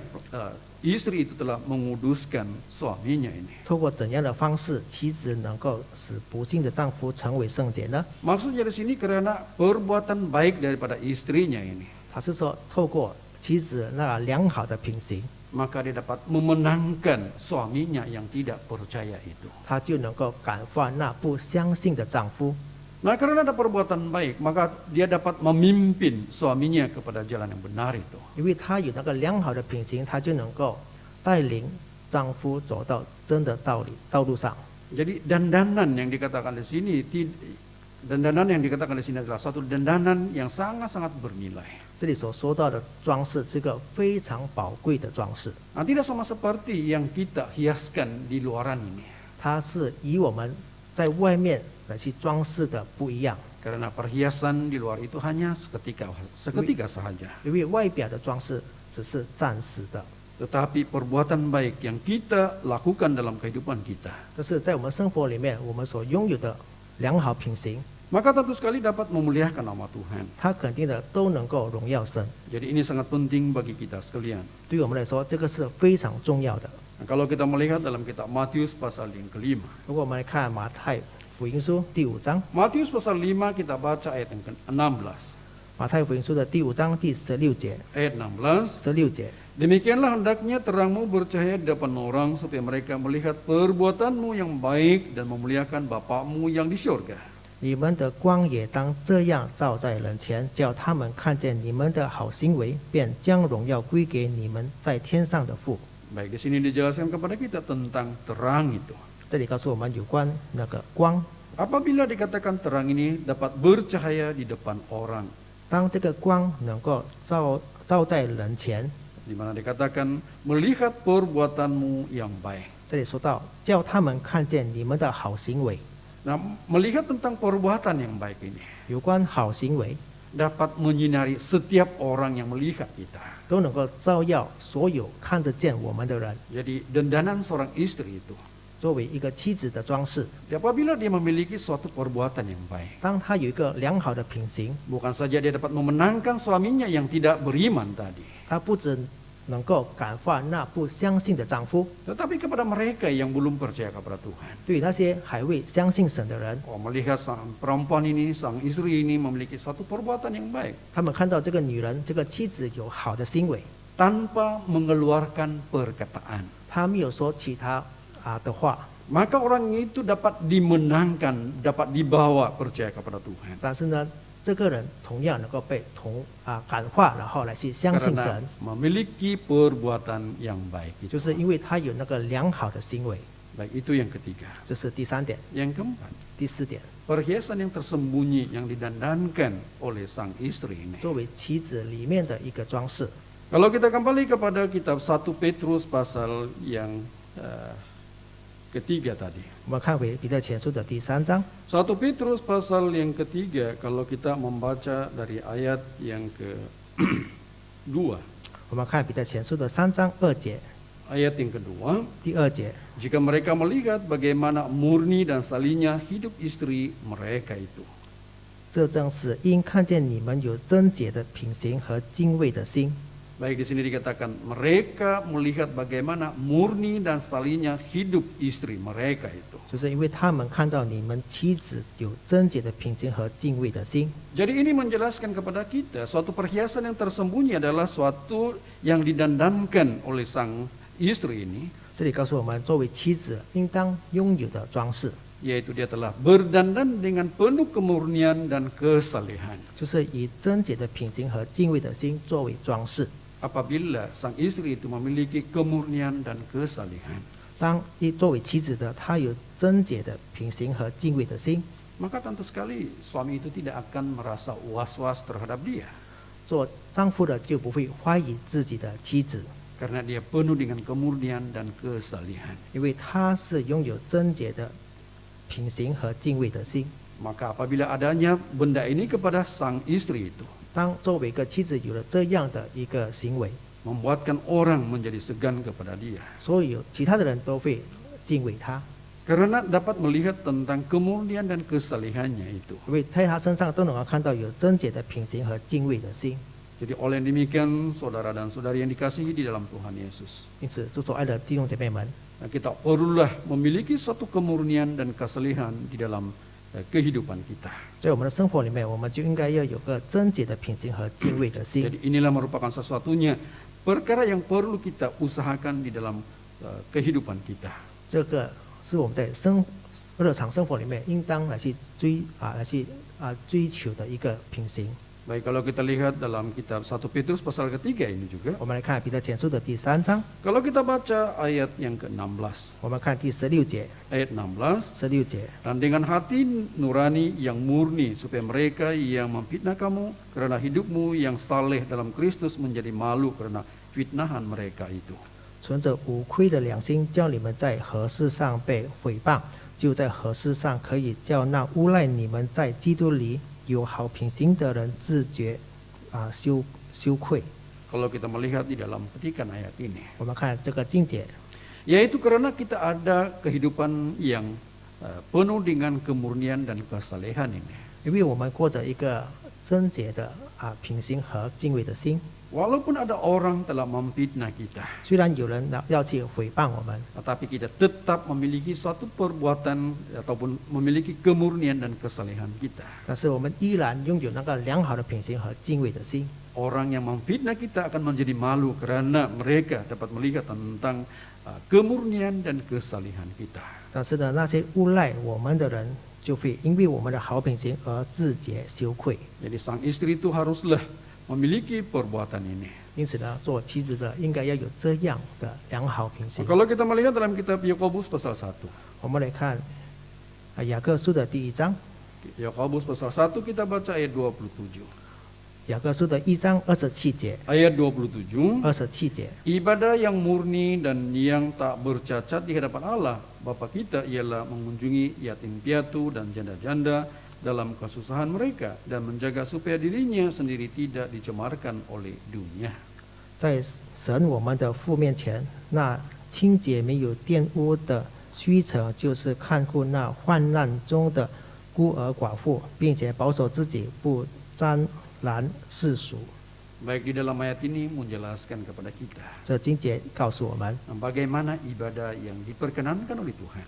istri itu telah menguduskan suaminya ini? 透过怎样的方式，妻子能够使不幸的丈夫成为圣洁呢？ Maksudnya di sini karena perbuatan baik daripada istrinya ini, 他是说，透过妻子那良好的品行， maka dia dapat memenangkan suaminya yang tidak percaya itu. 他就能够感化那不相信的丈夫。 Nah, karena ada perbuatan baik, maka dia dapat memimpin suaminya kepada jalan yang benar itu. 因为他有那个良好的品行，他就能够带领丈夫走到真的道路上。 Jadi dandanan yang dikatakan di sini, dandanan yang dikatakan di sini adalah satu dandanan yang sangat-sangat bernilai. 这里所说到的装饰是个非常宝贵的装饰， Nah, tidak sama seperti yang kita hiaskan di luaran ini. 它是以我们在外面来去装饰的不一样。 Karena perhiasan di luar itu hanya seketika saja. 因为外表的装饰只是暂时的， Tetapi perbuatan baik yang kita lakukan dalam kehidupan kita, 但是在我们生活里面，我们所拥有的良好品行， maka tentu sekali dapat memuliakan nama Tuhan. 它肯定的都能够荣耀神。 Jadi ini sangat penting bagi kita sekalian. 对我们来说，这个是非常重要的。 Nah, kalau kita melihat dalam kitab Matius pasal yang ke-5. 如果我们来看马太福音书第5章， Matius pasal 5 kita baca ayat yang ke-16. 马太福音书的第5章第16节， Ayat 16. 16节， Demikianlah hendaknya terangmu bercahaya di depan orang supaya mereka melihat perbuatanmu yang baik dan memuliakan Bapakmu yang di surga. 你们的光也当这样照在人前，叫他们看见你们的好行为，便将荣耀归给你们在天上的父。 Baik, di sini dijelaskan kepada kita tentang terang itu. 这里告诉我们有关那个光。 Apabila dikatakan terang ini dapat bercahaya di depan orang, 当这个光能够照在人前， di mana dikatakan melihat perbuatanmu yang baik. 这里说到，叫他们看见你们的好行为。 Nah, melihat tentang perbuatan yang baik ini 有关好行为， dapat menyinari setiap orang yang melihat kita. 都能够照耀所有看得见我们的人。 Jadi dandanan seorang istri itu, 作为一个妻子的装饰， apabila dia memiliki suatu perbuatan yang baik, 当她有一个良好的品行， bukan saja dia dapat memenangkan suaminya yang tidak beriman tadi, 她不只能够感化那不相信的丈夫， tetapi kepada mereka yang belum percaya kepada Tuhan. 对于那些还未相信神的人， Melihat sang perempuan ini, sang istri ini memiliki satu perbuatan yang baik, 他们看到这个女人、这个妻子有好的行为， tanpa mengeluarkan perkataan, 她没有说其他的话， maka orang itu dapat dimenangkan, dapat dibawa percaya kepada Tuhan. 但是呢，这个人同样能够被感化，然后来去相信 Karena 神， memiliki perbuatan yang baik 就 itu. 是因为他有那个良好的行为。 Baik, itu yang ketiga. 这是第三点， Yang keempat, 第四点， perhiasan yang tersembunyi yang didandankan oleh sang istri ini. 作为妻子里面的一个装饰。 Kalau kita kembali kepada kitab 1 Petrus pasal yang ketiga tadi. 我们看回彼得前书的第3章， 1 Petrus pasal yang ketiga, kalau kita membaca dari ayat yang kedua. 我们看彼得前书的3章2节， Ayat yang kedua, 第2节， jika mereka melihat bagaimana murni dan salihnya hidup istri mereka itu. 这正是因看见你们有贞洁的品行和敬畏的心。 Baik, di sini dikatakan mereka melihat bagaimana murni dan salihnya hidup istri mereka itu. 就是因为他们看到你们妻子有贞洁的品行和敬畏的心， Jadi ini menjelaskan kepada kita suatu perhiasan yang tersembunyi adalah suatu yang didandankan oleh sang istri ini, 这里告诉我们，作为妻子应当拥有的装饰， yaitu dia telah berdandan dengan penuh kemurnian dan kesalehan. 就是以贞洁的品行和敬畏的心作为装饰。 Apabila sang istri itu memiliki kemurnian dan kesalehan, 当作为妻子的，她有贞洁的品行和敬畏的心， maka tentu sekali suami itu tidak akan merasa was-was terhadap dia, 做丈夫的就不会怀疑自己的妻子， karena dia penuh dengan kemurnian dan kesalehan. 因为她是拥有贞洁的品行和敬畏的心。 Maka apabila adanya benda ini kepada sang istri itu, 当作为一个妻子有了这样的一个行为， membuatkan orang menjadi segan kepada dia, 所有其他的人都会敬畏她， karena dapat melihat tentang kemurnian dan kesalehannya itu. 因为在她身上都能够看到有贞洁的品行和敬畏的心。 Jadi oleh demikian saudara dan saudari yang dikasihi di dalam Tuhan Yesus, 因此，主所爱的弟兄姐妹们， kita perlulah memiliki suatu kemurnian dan kesalehan di dalam kehidupan kita. 在我们的生活里面，我们就应该要有个贞洁的品行和敬畏的心。 Jadi inilah merupakan sesuatunya perkara yang perlu kita usahakan di dalam kehidupan kita. 这个是我们在日常生活里面应当来去追求的一个品行。 Baik, kalau kita lihat dalam kitab 1 Petrus pasal ketiga ini juga, 我们来看彼得前书的第3章， kalau kita baca ayat yang ke-16, 我们看第16节， ayat 16, 16节， dan dengan hati nurani yang murni supaya mereka yang memfitnah kamu karena hidupmu yang saleh dalam Kristus menjadi malu karena fitnahan mereka itu. 存着无愧的良心，叫你们在何事上被毁谤，就在何事上可以叫那诬赖你们在基督里有好品行的人自觉羞愧。 Kalau kita melihat di dalam petikan ayat ini, 我们看这个经节， yaitu karena kita ada kehidupan yang penuh dengan kemurnian dan kesalehan ini. 因为我们过着一个贞洁的品行和敬畏的心。 Walaupun ada orang telah memfitnah kita, 虽然有人要去诽谤我们， tetapi kita tetap memiliki suatu perbuatan ataupun memiliki kemurnian dan kesalehan kita. 但是我们依然拥有那个良好的品行和敬畏的心。 Orang yang memfitnah kita akan menjadi malu karena mereka dapat melihat tentang kemurnian dan kesalehan kita. 但是呢，那些诬赖我们的人就会因为我们的好品行而自觉羞愧。 Jadi sang istri itu haruslah memiliki perbuatan ini. 因此呢，做妻子的应该要有这样的良好品行。 Kalau kita melihat dalam kitab Yakobus pasal 1, 我们来看雅各书的第1章， Yakobus pasal 1 kita baca ayat 27. 雅各书的1章27节、 ayat 27. 27节， Ibadah yang murni dan yang tak bercacat di hadapan Allah Bapa kita ialah mengunjungi yatim piatu dan janda-janda dalam kesusahan mereka dan menjaga supaya dirinya sendiri tidak dicemarkan oleh dunia. 在神我们的父面前，那清洁没有玷污的虚诚，就是看顾那患难中的孤儿寡妇，并且保守自己不沾染世俗。 Baik, di dalam ayat ini menjelaskan kepada kita 这经节告诉我们， bagaimana ibadah yang diperkenankan oleh Tuhan.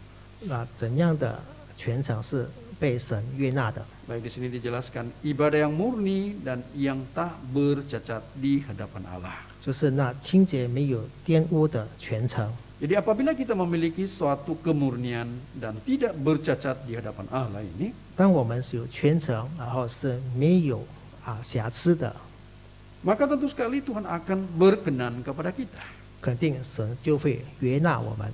那怎样的全程是被神悦纳的。 Baik, di sini dijelaskan ibadah yang murni dan yang tak bercacat di hadapan Allah. 就是那清洁没有玷污的全程。 Jadi apabila kita memiliki suatu kemurnian dan tidak bercacat di hadapan Allah ini, 当我们是有全程，然后是没有瑕疵的， maka tentu sekali Tuhan akan berkenan kepada kita. 肯定神就会悦纳我们。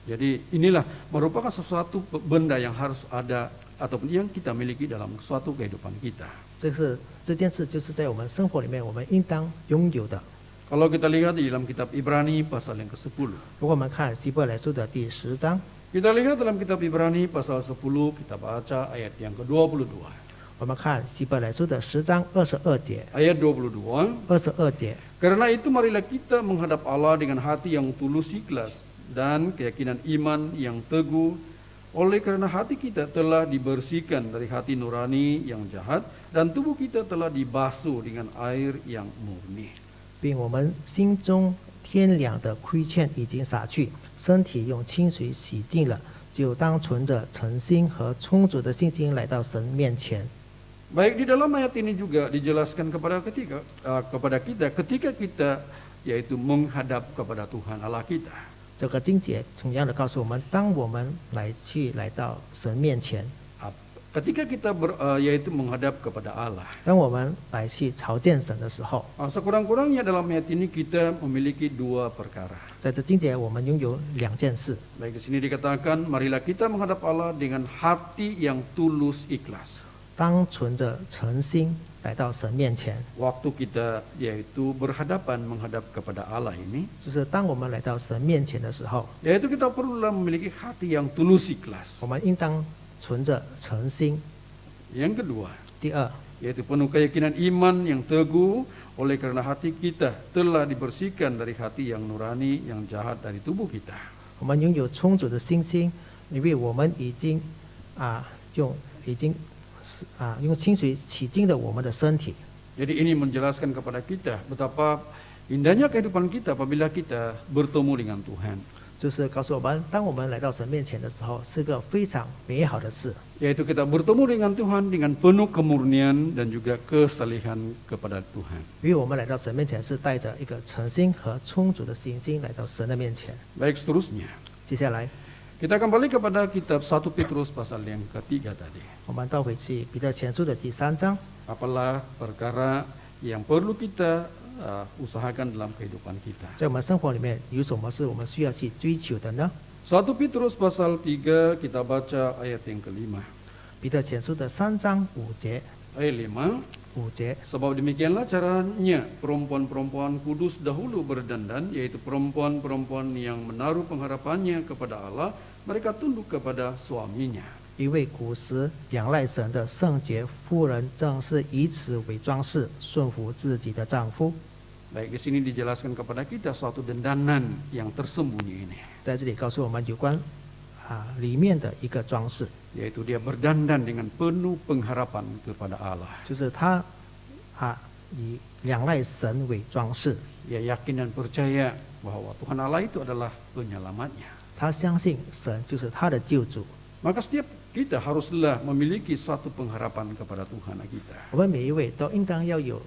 Jadi inilah merupakan sesuatu benda yang harus ada ataupun yang kita miliki dalam suatu kehidupan kita. 这件事就是在我们生活里面我们应当拥有的。 Kalau kita lihat di dalam kitab Ibrani pasal yang ke-10. 如果我们看希伯来书的第10章， Kita lihat dalam kitab Ibrani pasal 10, kita baca ayat yang ke-22. 我们看希伯来书的10章22节、 Ayat 22. 22节。 Karena itu marilah kita menghadap Allah dengan hati yang tulus ikhlas dan keyakinan iman yang teguh. Oleh karena hati kita telah dibersihkan dari hati nurani yang jahat dan tubuh kita telah dibasuh dengan air yang murni. 并我们心中天良的亏欠已经洒去，身体用清水洗净了，就当存着诚心和充足的信心来到神面前。 Baik, di dalam ayat ini juga dijelaskan kepada kita ketika kita yaitu menghadap kepada Tuhan Allah kita. 这个经节同样的告诉我们，当我们来到神面前， Ketika kita yaitu menghadap kepada Allah. 当我们来去朝见神的时候， Sekurang-kurangnya dalam ayat ini kita memiliki dua perkara. 在这经节我们拥有2件事。 Baik, di sini dikatakan marilah kita menghadap Allah dengan hati yang tulus ikhlas. 当存着诚心来到神面前， Waktu kita yaitu berhadapan menghadap kepada Allah ini, 就是当我们来到神面前的时候， yaitu kita perlulah memiliki hati yang tulus ikhlas. 我们应当存着诚心。 Yang kedua, 第二， yaitu penuh keyakinan iman yang teguh, oleh karena hati kita telah dibersihkan dari hati yang nurani, yang jahat dari tubuh kita. 我们拥有充足的信心，因为我们已经用清水洗净了我们的身体。 Jadi ini menjelaskan kepada kita betapa indahnya kehidupan kita apabila kita bertemu dengan Tuhan. 就是告诉我们，当我们来到神面前的时候，是个非常美好的事。 Yaitu kita bertemu dengan Tuhan dengan penuh kemurnian dan juga kesalehan kepada Tuhan. 因为我们来到神面前是带着一个诚心和充足的信心来到神的面前。 Baik, seterusnya. 接下来， Kita kembali kepada kitab 1 Petrus pasal yang ketiga tadi. 我们倒回去彼得前书的第3章， Apalah perkara yang perlu kita usahakan dalam kehidupan kita. 在我们生活里面有什么是我们需要去追求的呢？ 1 Petrus pasal 3 kita baca ayat yang kelima. 彼得前书的3章5节， Ayat 5. 5节， Sebab demikianlah caranya perempuan-perempuan kudus dahulu berdandan, yaitu perempuan-perempuan yang menaruh pengharapannya kepada Allah, mereka tunduk kepada suaminya. 因为古时仰赖神的圣洁妇人正是以此为装饰，顺服自己的丈夫。 Baik, di sini dijelaskan kepada kita suatu dandanan yang tersembunyi ini, 在这里告诉我们有关里面的一个装饰， yaitu dia berdandan dengan penuh pengharapan kepada Allah. 就是他以仰赖神为装饰， Dia yakin dan percaya bahwa Tuhan Allah itu adalah penyelamatnya. 他相信神就是他的救主。 Maka setiap kita haruslah memiliki suatu pengharapan kepada Tuhan kita. 我们每一位都应当要有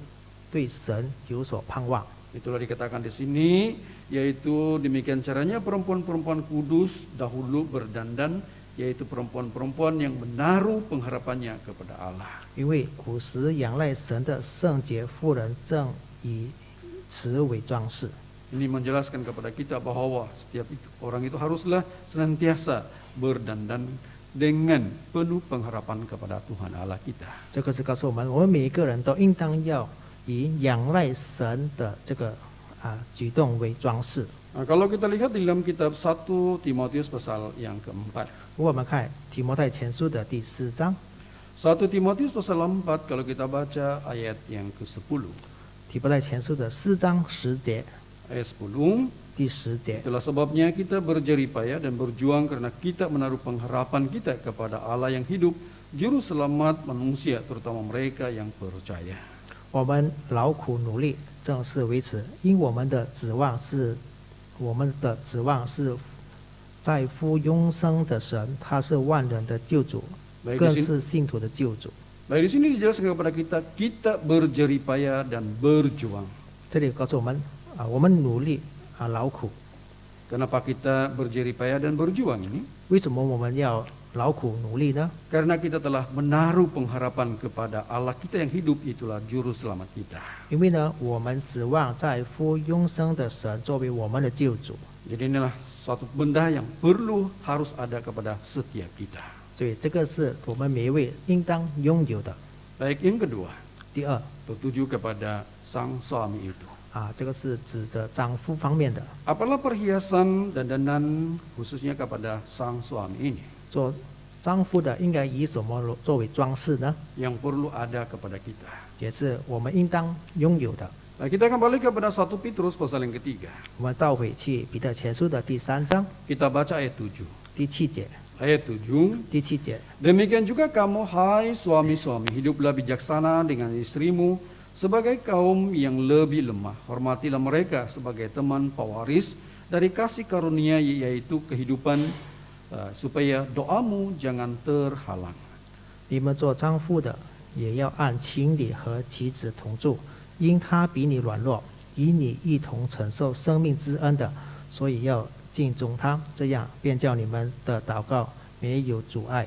对神有所盼望。 Itulah dikatakan di sini, yaitu demikian caranya perempuan-perempuan kudus dahulu berdandan, yaitu perempuan-perempuan yang menaruh pengharapannya kepada Allah. 因为古时仰赖神的圣洁妇人正以此为装饰。 Ini menjelaskan kepada kita bahwa setiap orang itu haruslah senantiasa berdandan dengan penuh pengharapan kepada Tuhan Allah kita. 这个是告诉我们，我们每一个人都应当要以仰赖神的这个举动为装饰。 Nah, kalau kita lihat di dalam kitab 1 Timotius pasal yang keempat. 如果我们看提摩太前书的第4章， 1 Timotius pasal 4 kalau kita baca ayat yang ke-10. 提摩太前书的4章10节， Ayat 10. 第10节， Itulah sebabnya kita berjeripaya dan berjuang karena kita menaruh pengharapan kita kepada Allah yang hidup, juru selamat manusia, terutama mereka yang percaya. 我们劳苦努力，正是为此，因我们的指望是在乎永生的神，他是万人的救主， Baik 更 di sini, 是信徒的救主。 baik di sini dijelaskan kepada kita berjeripaya dan berjuang. 这里告诉我们我们努力劳苦。 Kenapa kita berjeripaya dan berjuang ini? 为什么我们要劳苦努力呢？ Karena kita telah menaruh pengharapan kepada Allah kita yang hidup, itulah juru selamat kita. 因为呢，我们指望在乎永生的神作为我们的救主， Jadi inilah suatu benda yang perlu harus ada kepada setiap kita. 所以这个是我们每一位应当拥有的。 Baik, yang kedua, 第二 tertuju kepada sang suami itu. 这个是指着丈夫方面的， Apalah perhiasan dan dandan khususnya kepada sang suami ini 做丈夫的应该以什么作为装饰呢？ yang perlu ada kepada kita. 也是我们应当拥有的。 Nah, kita kembali kepada 1 Petrus pasal yang ketiga. 我们倒回去彼得前书的第3章 Kita baca ayat 7. 第7节， Ayat 7. 第7节， Demikian juga kamu, hai suami-suami, hiduplah bijaksana dengan istrimu sebagai kaum yang lebih lemah. Hormatilah mereka sebagai teman pewaris dari kasih karunia, yaitu kehidupan, supaya doamu jangan terhalang. 你们做丈夫的也要按情理和妻子同住，因他比你软弱，与你一同承受生命之恩的，所以要敬重他，这样便叫你们的祷告没有阻碍。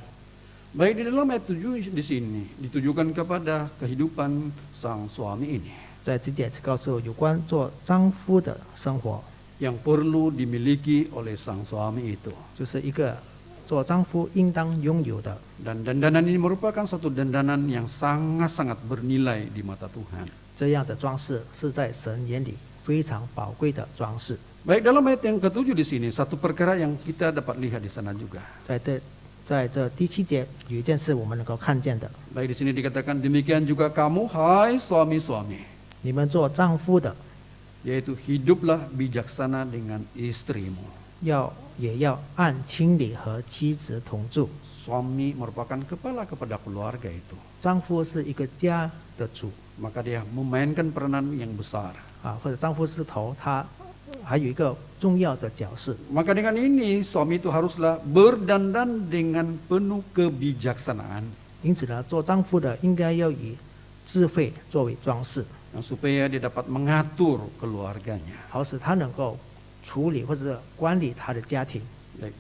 Baik, di dalam ayat 7 di sini ditujukan kepada kehidupan sang suami ini 在这节告诉有关做丈夫的生活， yang perlu dimiliki oleh sang suami itu. 就是一个做丈夫应当拥有的。 Dan dandanan ini merupakan satu dandanan yang sangat-sangat bernilai di mata Tuhan. 这样的装饰是在神眼里非常宝贵的装饰。 Baik, dalam ayat yang ke-7 di sini satu perkara yang kita dapat lihat di sana juga. 在这第7节有一件事我们能够看见的， Baik, di sini dikatakan demikian juga kamu, hai suami-suami, 你们做丈夫的 yaitu hiduplah bijaksana dengan istrimu. 也要按情理和妻子同住。 Suami merupakan kepala kepada keluarga itu. 丈夫是一个家的主 Maka dia memainkan peranan yang besar. 或者丈夫是头，他还有一个重要的角色。 Maka dengan ini suami itu haruslah berdandan dengan penuh kebijaksanaan. 因此呢，做丈夫的应该要以智慧作为装饰， Supaya dia dapat mengatur keluarganya. 好使他能够处理或者管理他的家庭。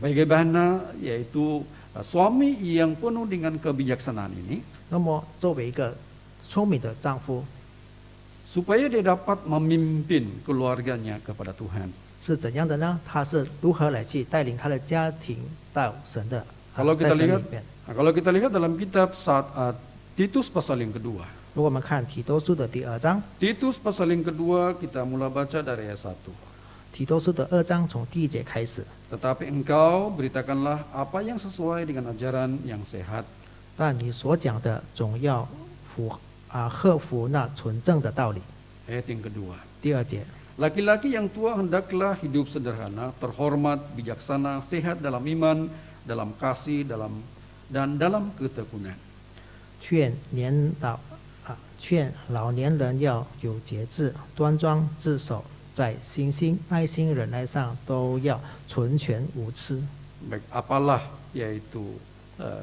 Bagaimana yaitu suami yang penuh dengan kebijaksanaan ini 那么，作为一个聪明的丈夫， supaya dia dapat memimpin keluarganya kepada Tuhan. 是怎样的呢？他是如何来去带领他的家庭到神的 Kalau 在 kita 神里 lihat, 面？ kalau kita lihat dalam kitab Titus pasal yang kedua. 如果我们看提多书的第2章， Titus pasal yang kedua kita mulai baca dari ayat 1. 提多书的2章从第1节开始。 Tetapi engkau beritakanlah apa yang sesuai dengan ajaran yang sehat. 但你所讲的总要合乎那纯正的道理。 Ayat yang kedua. 第2节， Laki-laki yang tua hendaklah hidup sederhana, terhormat, bijaksana, sehat dalam iman, dalam kasih, dan dalam ketekunan. 劝老年人要有节制，端庄自守，在信心、爱心、忍耐上都要纯全无疵。 Baik, apalah yaitu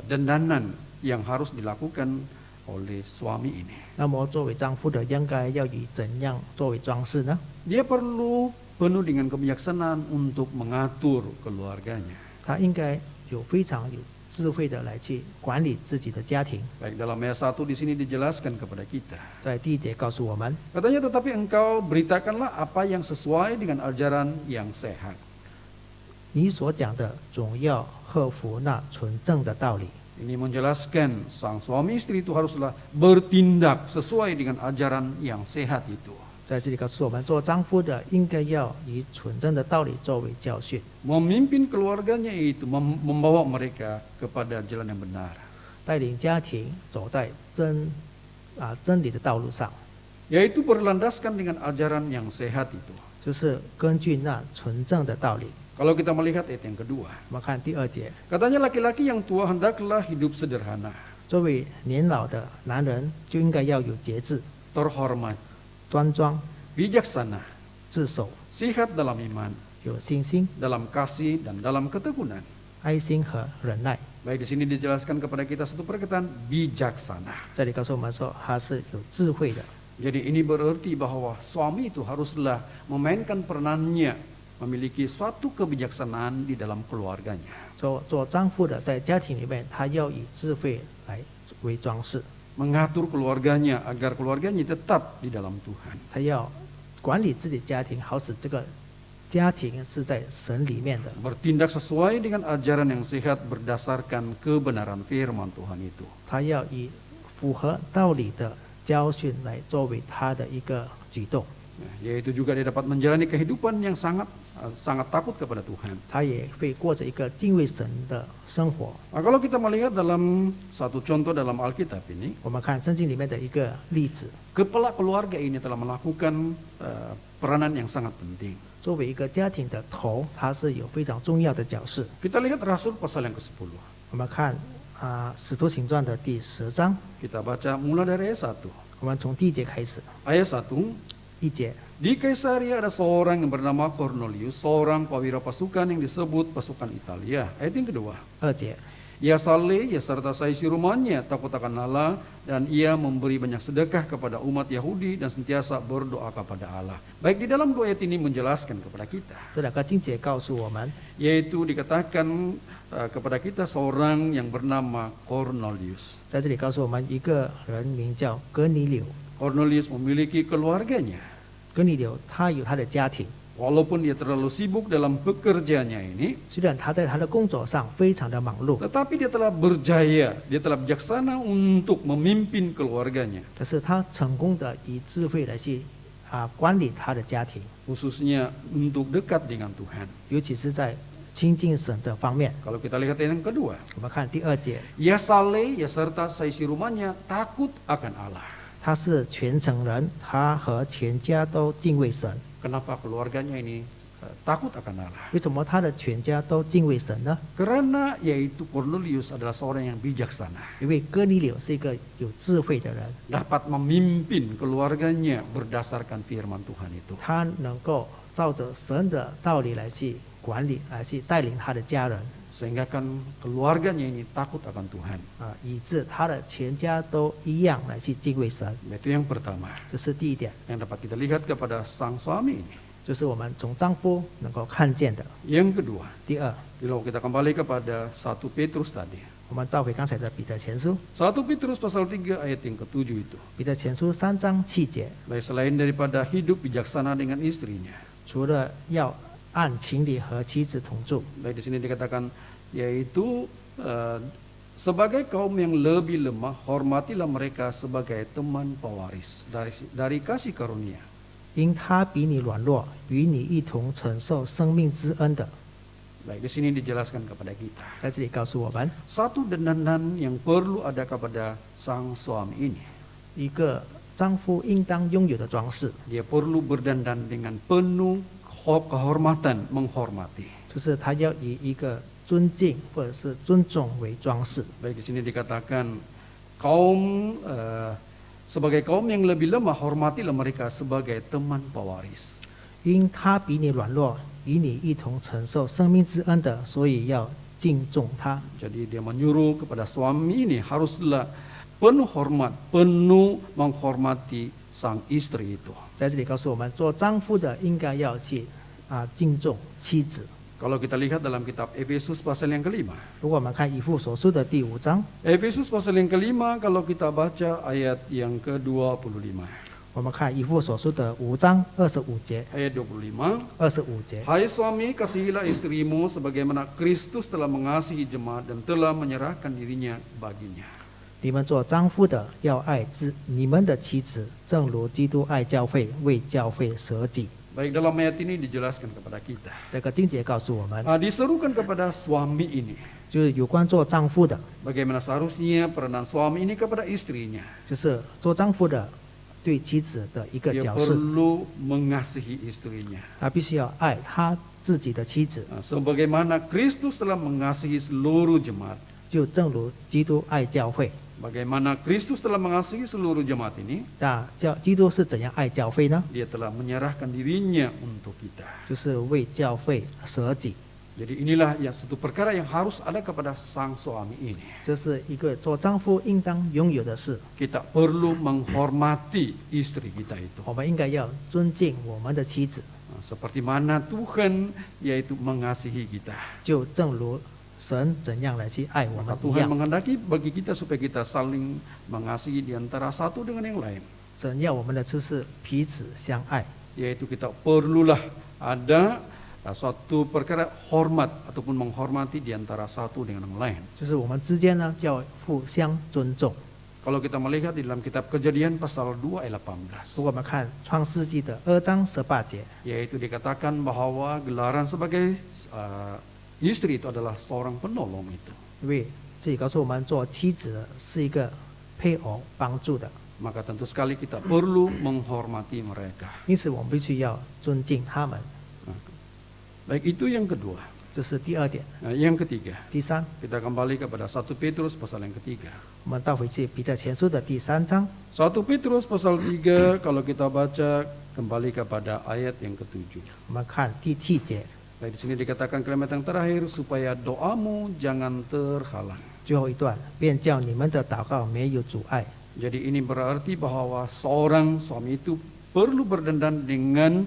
dandanan yang harus dilakukan oleh suami ini. 那么，作为丈夫的应该要以怎样作为装饰呢？ Dia perlu penuh dengan kebijaksanaan untuk mengatur keluarganya. 他应该非常有智慧的来去管理自己的家庭。 Baik, dalam ayat 1 di sini dijelaskan kepada kita. 在第1节告诉我们， Katanya, tetapi engkau beritakanlah apa yang sesuai dengan ajaran yang sehat. 你所讲的总要合乎那纯正的道理。 Ini menjelaskan sang suami istri itu haruslah bertindak sesuai dengan ajaran yang sehat itu. 在这里告诉我们，做丈夫的应该要以纯正的道理作为教训， Memimpin keluarganya itu membawa mereka kepada jalan yang benar. 带领家庭走在真理的道路上， Yaitu berlandaskan dengan ajaran yang sehat itu. 就是根据那纯正的道理。 Kalau kita melihat ayat yang kedua, 我们看第2节， katanya laki-laki yang tua hendaklah hidup sederhana, 作为年老的男人就应该要有节制、 terhormat, 端庄、 bijaksana, 自守、 sihat dalam iman, 有信心、 dalam kasih dan dalam ketekunan. 爱心和忍耐。 Baik, di sini dijelaskan kepada kita satu perkataan bijaksana. 这里告诉我们说，他是有智慧的。 Jadi ini berarti bahwa suami itu haruslah memainkan peranannya, memiliki suatu kebijaksanaan di dalam keluarganya. 做丈夫的，在家庭里面，他要以智慧来为装饰， Mengatur keluarganya agar keluarganya tetap di dalam Tuhan. 他要管理自己家庭，好使这个家庭是在神里面的。 Bertindak sesuai dengan ajaran yang sehat berdasarkan kebenaran firman Tuhan itu. 他要以符合道理的教训来作为他的一个举动， Yaitu juga dia dapat menjalani kehidupan yang sangat takut kepada Tuhan. 他也会过着一个敬畏神的生活。 Nah, kalau kita melihat dalam satu contoh dalam Alkitab ini, 我们看圣经里面的一个例子， kepala keluarga ini telah melakukan peranan yang sangat penting. 作为一个家庭的头，他是有非常重要的角色。 Kita lihat Rasul pasal yang ke-10. 我们看使徒行传的第10章， Kita baca mulai dari ayat 1. 我们从第1节开始。 Ayat 1, 1节， di Kaisaria ada seorang yang bernama Cornelius, seorang perwira pasukan yang disebut pasukan Italia. Ayat yang kedua, 2节， ia saleh, ia serta saisi rumahnya takut akan Allah, dan ia memberi banyak sedekah kepada umat Yahudi dan sentiasa berdoa kepada Allah. Baik, di dalam dua ayat ini menjelaskan kepada kita, 这2个经节告诉我们， yaitu dikatakan kepada kita seorang yang bernama Cornelius. 在这里告诉我们一个人名叫哥尼流， Cornelius memiliki keluarganya. 哥尼流他有他的家庭， Walaupun dia terlalu sibuk dalam pekerjaannya ini, 虽然他在他的工作上非常的忙碌， tetapi dia telah berjaya, dia telah bijaksana untuk memimpin keluarganya, 但是他成功的以智慧来去管理他的家庭， khususnya untuk dekat dengan Tuhan. 尤其是在亲近神这方面。 Kalau kita lihat yang kedua, 我们看第2节， ia saleh, ia serta saisi rumahnya takut akan Allah. 他是全城人，他和全家都敬畏神。 Kenapa keluarganya ini takut akan Allah? 为什么他的全家都敬畏神呢？ Karena yaitu Cornelius adalah seorang yang bijaksana, 因为哥尼流是一个有智慧的人， dapat memimpin keluarganya berdasarkan firman Tuhan itu. 他能够照着神的道理来去管理，来去带领他的家人， Sehingga kan keluarganya ini takut akan Tuhan. 以致他的全家都一样来去敬畏神。 Itu yang pertama 这是第一点， yang dapat kita lihat kepada sang suami ini. 就是我们从丈夫能够看见的。 Yang kedua, 第二， kalau kita kembali kepada 1 Petrus tadi. 我们照回刚才的彼得前书， 1 Petrus pasal 3 ayat yang ke-7 itu. 彼得前书3章7节， Baik, selain daripada hidup bijaksana dengan istrinya. 除了要按情理和妻子同住， Baik, di sini dikatakan yaitu sebagai kaum yang lebih lemah, hormatilah mereka sebagai teman pewaris dari kasih karunia. 因他比你软弱，与你一同承受生命之恩的。 Baik, di sini dijelaskan kepada kita 在这里告诉我们， satu dandanan yang perlu ada kepada sang suami ini. 一个丈夫应当拥有的装饰， Dia perlu berdandan dengan penuh kehormatan, menghormati. 就是他要以一个尊敬或者是尊重为装饰。 Baik, di sini dikatakan sebagai kaum yang lebih lemah, hormatilah mereka sebagai teman pewaris. 因他比你软弱，与你一同承受生命之恩的，所以要敬重他。 Jadi dia menyuruh kepada suami ini haruslah penuh hormat, penuh menghormati sang istri itu. 在这里告诉我们，做丈夫的应该要去敬重妻子。 Kalau kita lihat dalam kitab Efesus pasal yang kelima. 如果我们看以父所书的第5章， Efesus pasal yang kelima kalau kita baca ayat yang ke-25. 我们看以弗所书的5章25节、 ayat 25. 25节。 Hai suami, kasihilah istrimu sebagaimana Kristus telah mengasihi jemaat dan telah menyerahkan dirinya baginya. 你们做丈夫的要爱你们的妻子，正如基督爱教会，为教会舍己。 Baik, dalam ayat ini dijelaskan kepada kita. 这个经节告诉我们， Diserukan kepada suami ini. 就是有关做丈夫的， Bagaimana seharusnya peranan suami ini kepada istrinya. 就是做丈夫的对妻子的一个 Dia 角色， perlu mengasihi istrinya. 他必须要爱他自己的妻子， Sebagaimana Kristus telah mengasihi seluruh jemaat. 就正如基督爱教会。 Bagaimana Kristus telah mengasihi seluruh jemaat ini, 那基督是怎样爱教会呢？ dia telah menyerahkan dirinya untuk kita. 就是为教会舍己。 Jadi inilah yang satu perkara yang harus ada kepada sang suami ini. 这是一个做丈夫应当拥有的事。 Kita perlu menghormati istri kita itu. 我们应该要尊敬我们的妻子， Seperti mana Tuhan yaitu mengasihi kita. 就正如神怎样来去爱我 Maka 们一 Tuhan 样。 menghendaki bagi kita supaya kita saling mengasihi di antara satu dengan yang lain. 神要我们的就是彼此相爱， Yaitu kita perlulah ada suatu perkara hormat ataupun menghormati di antara satu dengan yang lain. 就是我们之间呢要互相尊重。 Kalau kita melihat di dalam kitab Kejadian pasal 2 ayat 18, 如果我们看创世纪的2章18节， yaitu dikatakan bahwa gelaran sebagai istri itu adalah seorang penolong itu. 因为这里告诉我们做妻子的是一个配偶帮助的， Maka tentu sekali kita perlu menghormati mereka. 因此我们必须要尊敬他们。 Baik, itu yang kedua. 这是第二点。 Yang ketiga, 第三， kita kembali kepada 1 Petrus pasal yang ketiga. 我们倒回去彼得前书的第3章， 1 Petrus pasal 3, kalau kita baca kembali kepada ayat yang ketujuh. 我们看第7节， Baik, di sini dikatakan kalimat yang terakhir, supaya doamu jangan terhalang. 最后一段，便叫你们的祷告没有阻碍。 Jadi ini berarti bahwa seorang suami itu perlu berdandan dengan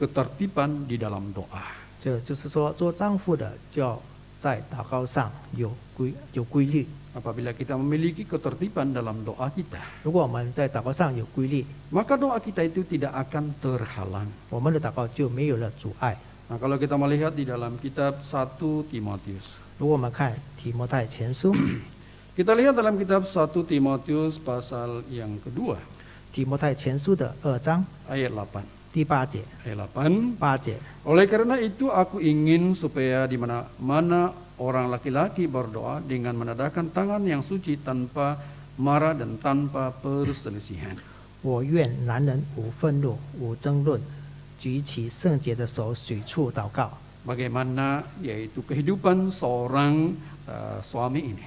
ketertiban di dalam doa. 这就是说，做丈夫的就要在祷告上有规律。 Apabila kita memiliki ketertiban dalam doa kita, 如果我们在祷告上有规律， maka doa kita itu tidak akan terhalang. 我们的祷告就没有了阻碍。 Nah, kalau kita melihat di dalam kitab 1 Timotius, 如果我们看提摩太前书， kita lihat dalam kitab 1 Timotius pasal yang kedua, 提摩太前书的2章 ayat 8. 第8节， Ayat 8. 8节。 Oleh karena itu aku ingin supaya di mana-mana orang laki-laki berdoa dengan menadahkan tangan yang suci tanpa marah dan tanpa perselisihan. 我愿男人无愤怒、无争论，举起圣洁的手，随处祷告。 Bagaimana yaitu kehidupan seorang suami ini.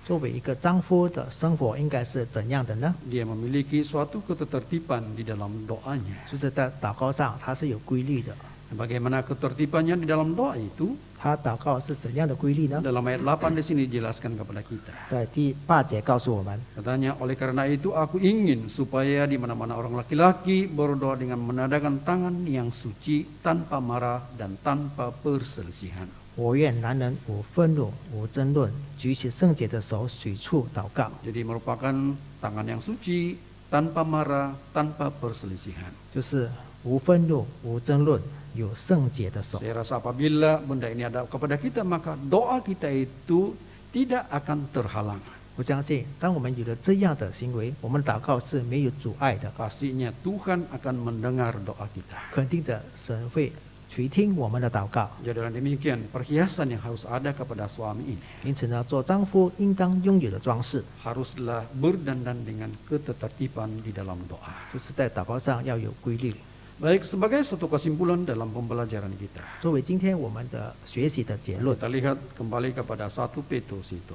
作为一个丈夫的生活应该是怎样的呢？ Dia memiliki suatu ketertiban di dalam doanya. 就是在祷告上，他是有规律的。 Bagaimana ketertibannya di dalam doa itu? 他祷告是怎样的规律呢？ Dalam ayat 8 di sini dijelaskan kepada kita. 在第8节告诉我们， Katanya, oleh karena itu aku ingin supaya di mana-mana orang laki-laki berdoa dengan menadahkan tangan yang suci tanpa marah dan tanpa perselisihan. 我愿男人无愤怒、无争论，举起圣洁的手，随处祷告。 Jadi merupakan tangan yang suci, tanpa marah, tanpa perselisihan. 就是无愤怒、无争论，有圣洁的手。 Saya rasa apabila benda ini ada kepada kita, maka doa kita itu tidak akan terhalang. 我相信，当我们有了这样的行为，我们的祷告是没有阻碍的。 Pastinya Tuhan akan mendengar doa kita. 肯定的，神会垂听我们的祷告。 Jadi dengan demikian perhiasan yang harus ada kepada suami ini 因此呢，做丈夫应当拥有的装饰， haruslah berdandan dengan ketertiban di dalam doa. 就是在祷告上要有规律。 Baik, sebagai satu kesimpulan dalam pembelajaran kita, 作为今天我们的学习的结论， kita lihat kembali kepada 1 Petrus itu.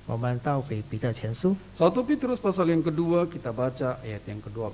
我们到彼得前书， 1 Petrus pasal yang kedua kita baca ayat yang ke-12.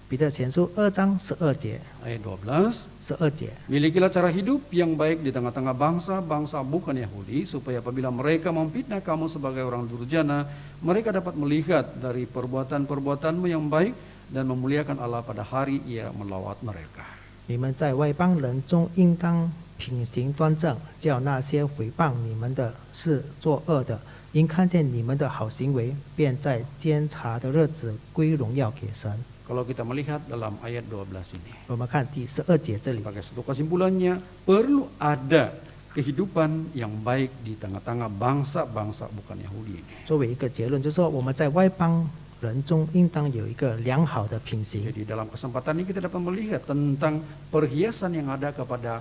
彼得前书2章12节， Ayat 12. 12节。 Milikilah cara hidup yang baik di tengah-tengah bangsa-bangsa bukan Yahudi, supaya apabila mereka memfitnah kamu sebagai orang durjana, mereka dapat melihat dari perbuatan-perbuatanmu yang baik dan memuliakan Allah pada hari Ia melawat mereka. 你们在外邦人中应当品行端正，叫那些毁谤你们的是作恶的，因看见你们的好行为，便在监察的日子归荣耀给神。Kalau kita melihat dalam ayat 12 ini, 我们看第12节这里， sebagai satu kesimpulannya, perlu ada kehidupan yang baik di tengah-tengah bangsa-bangsa bukan Yahudi ini. 作为一个结论，就是说我们在外邦人中应当有一个良好的品行。 Jadi dalam kesempatan ini kita dapat melihat tentang perhiasan yang ada kepada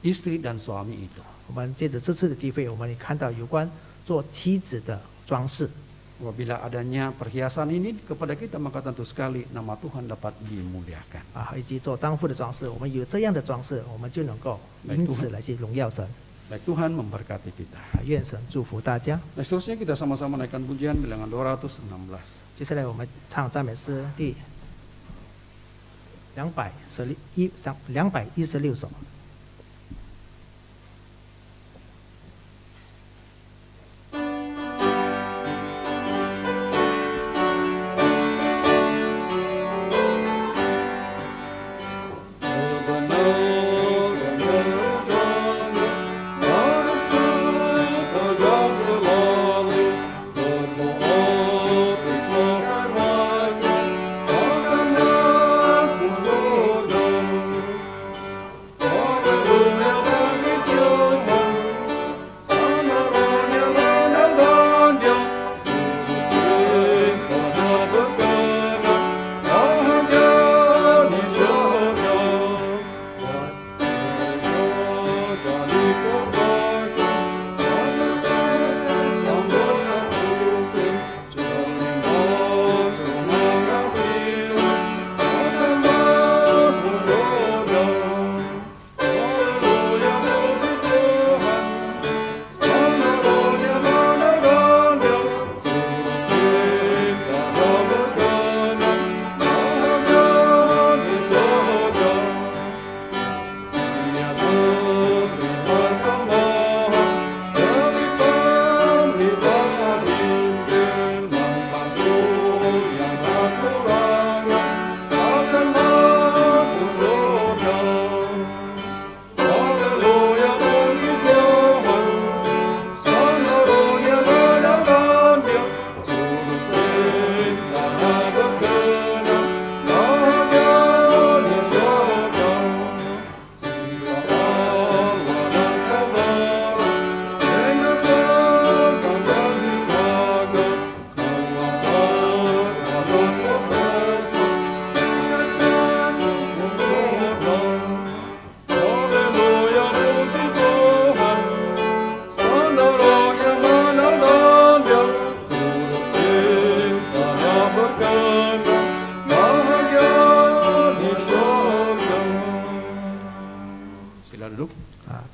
istri dan suami itu. 我们借着这次的机会，我们也看到有关做妻子的装饰。 Apabila adanya perhiasan ini kepada kita, maka tentu sekali nama Tuhan dapat dimuliakan. 以及做丈夫的装饰，我们有这样的装饰，我们就能够因此来去荣耀神。 Baik, Tuhan memberkati kita. 愿神祝福大家。 Nah, seterusnya kita sama-sama naikkan pujian bilangan 216. 接下来我们唱赞美诗第216首。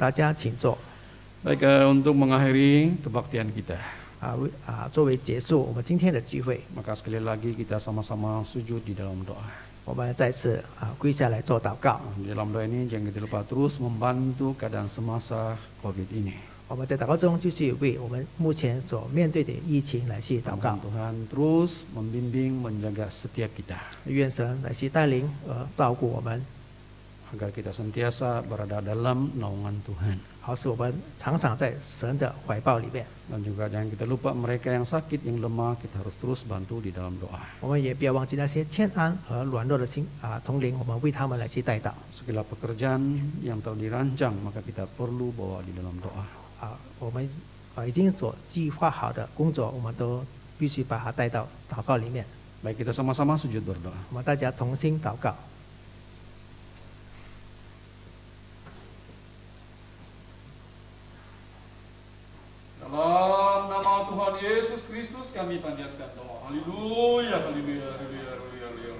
大家请坐。 Baik, untuk mengakhiri kebaktian kita, 作为结束我们今天的聚会， maka sekali lagi kita sama-sama sujud di dalam doa. 我们再次跪下来做祷告。 Di dalam doa ini jangan kita lupa terus membantu keadaan semasa COVID ini. 我们在祷告中继续为我们目前所面对的疫情来去祷告。 Tuhan terus membimbing, menjaga setiap kita, 愿神来去带领照顾我们， agar kita sentiasa berada dalam naungan Tuhan. 好使我们常常在神的怀抱里面。 Dan juga jangan kita lupa mereka yang sakit, yang lemah, kita harus terus bantu di dalam doa. 我们也不要忘记那些欠安和软弱的心同龄，我们为他们来去代祷。 Segala pekerjaan yang telah dirancang, maka kita perlu bawa di dalam doa. 我们已经所计划好的工作，我们都必须把它带到祷告里面。 Baik, kita sama-sama sujud berdoa. 我们大家同心祷告。 Dalam nama Tuhan Yesus Kristus kami panjatkan doa. Haleluya, haleluya, haleluya, haleluya, haleluya.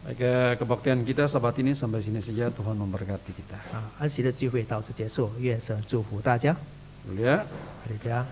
Baik, kebaktian kita sahabat ini sampai sini saja. Tuhan memberkati kita. 安息的聚会到此结束，愿神祝福大家。 Mulia. 大家。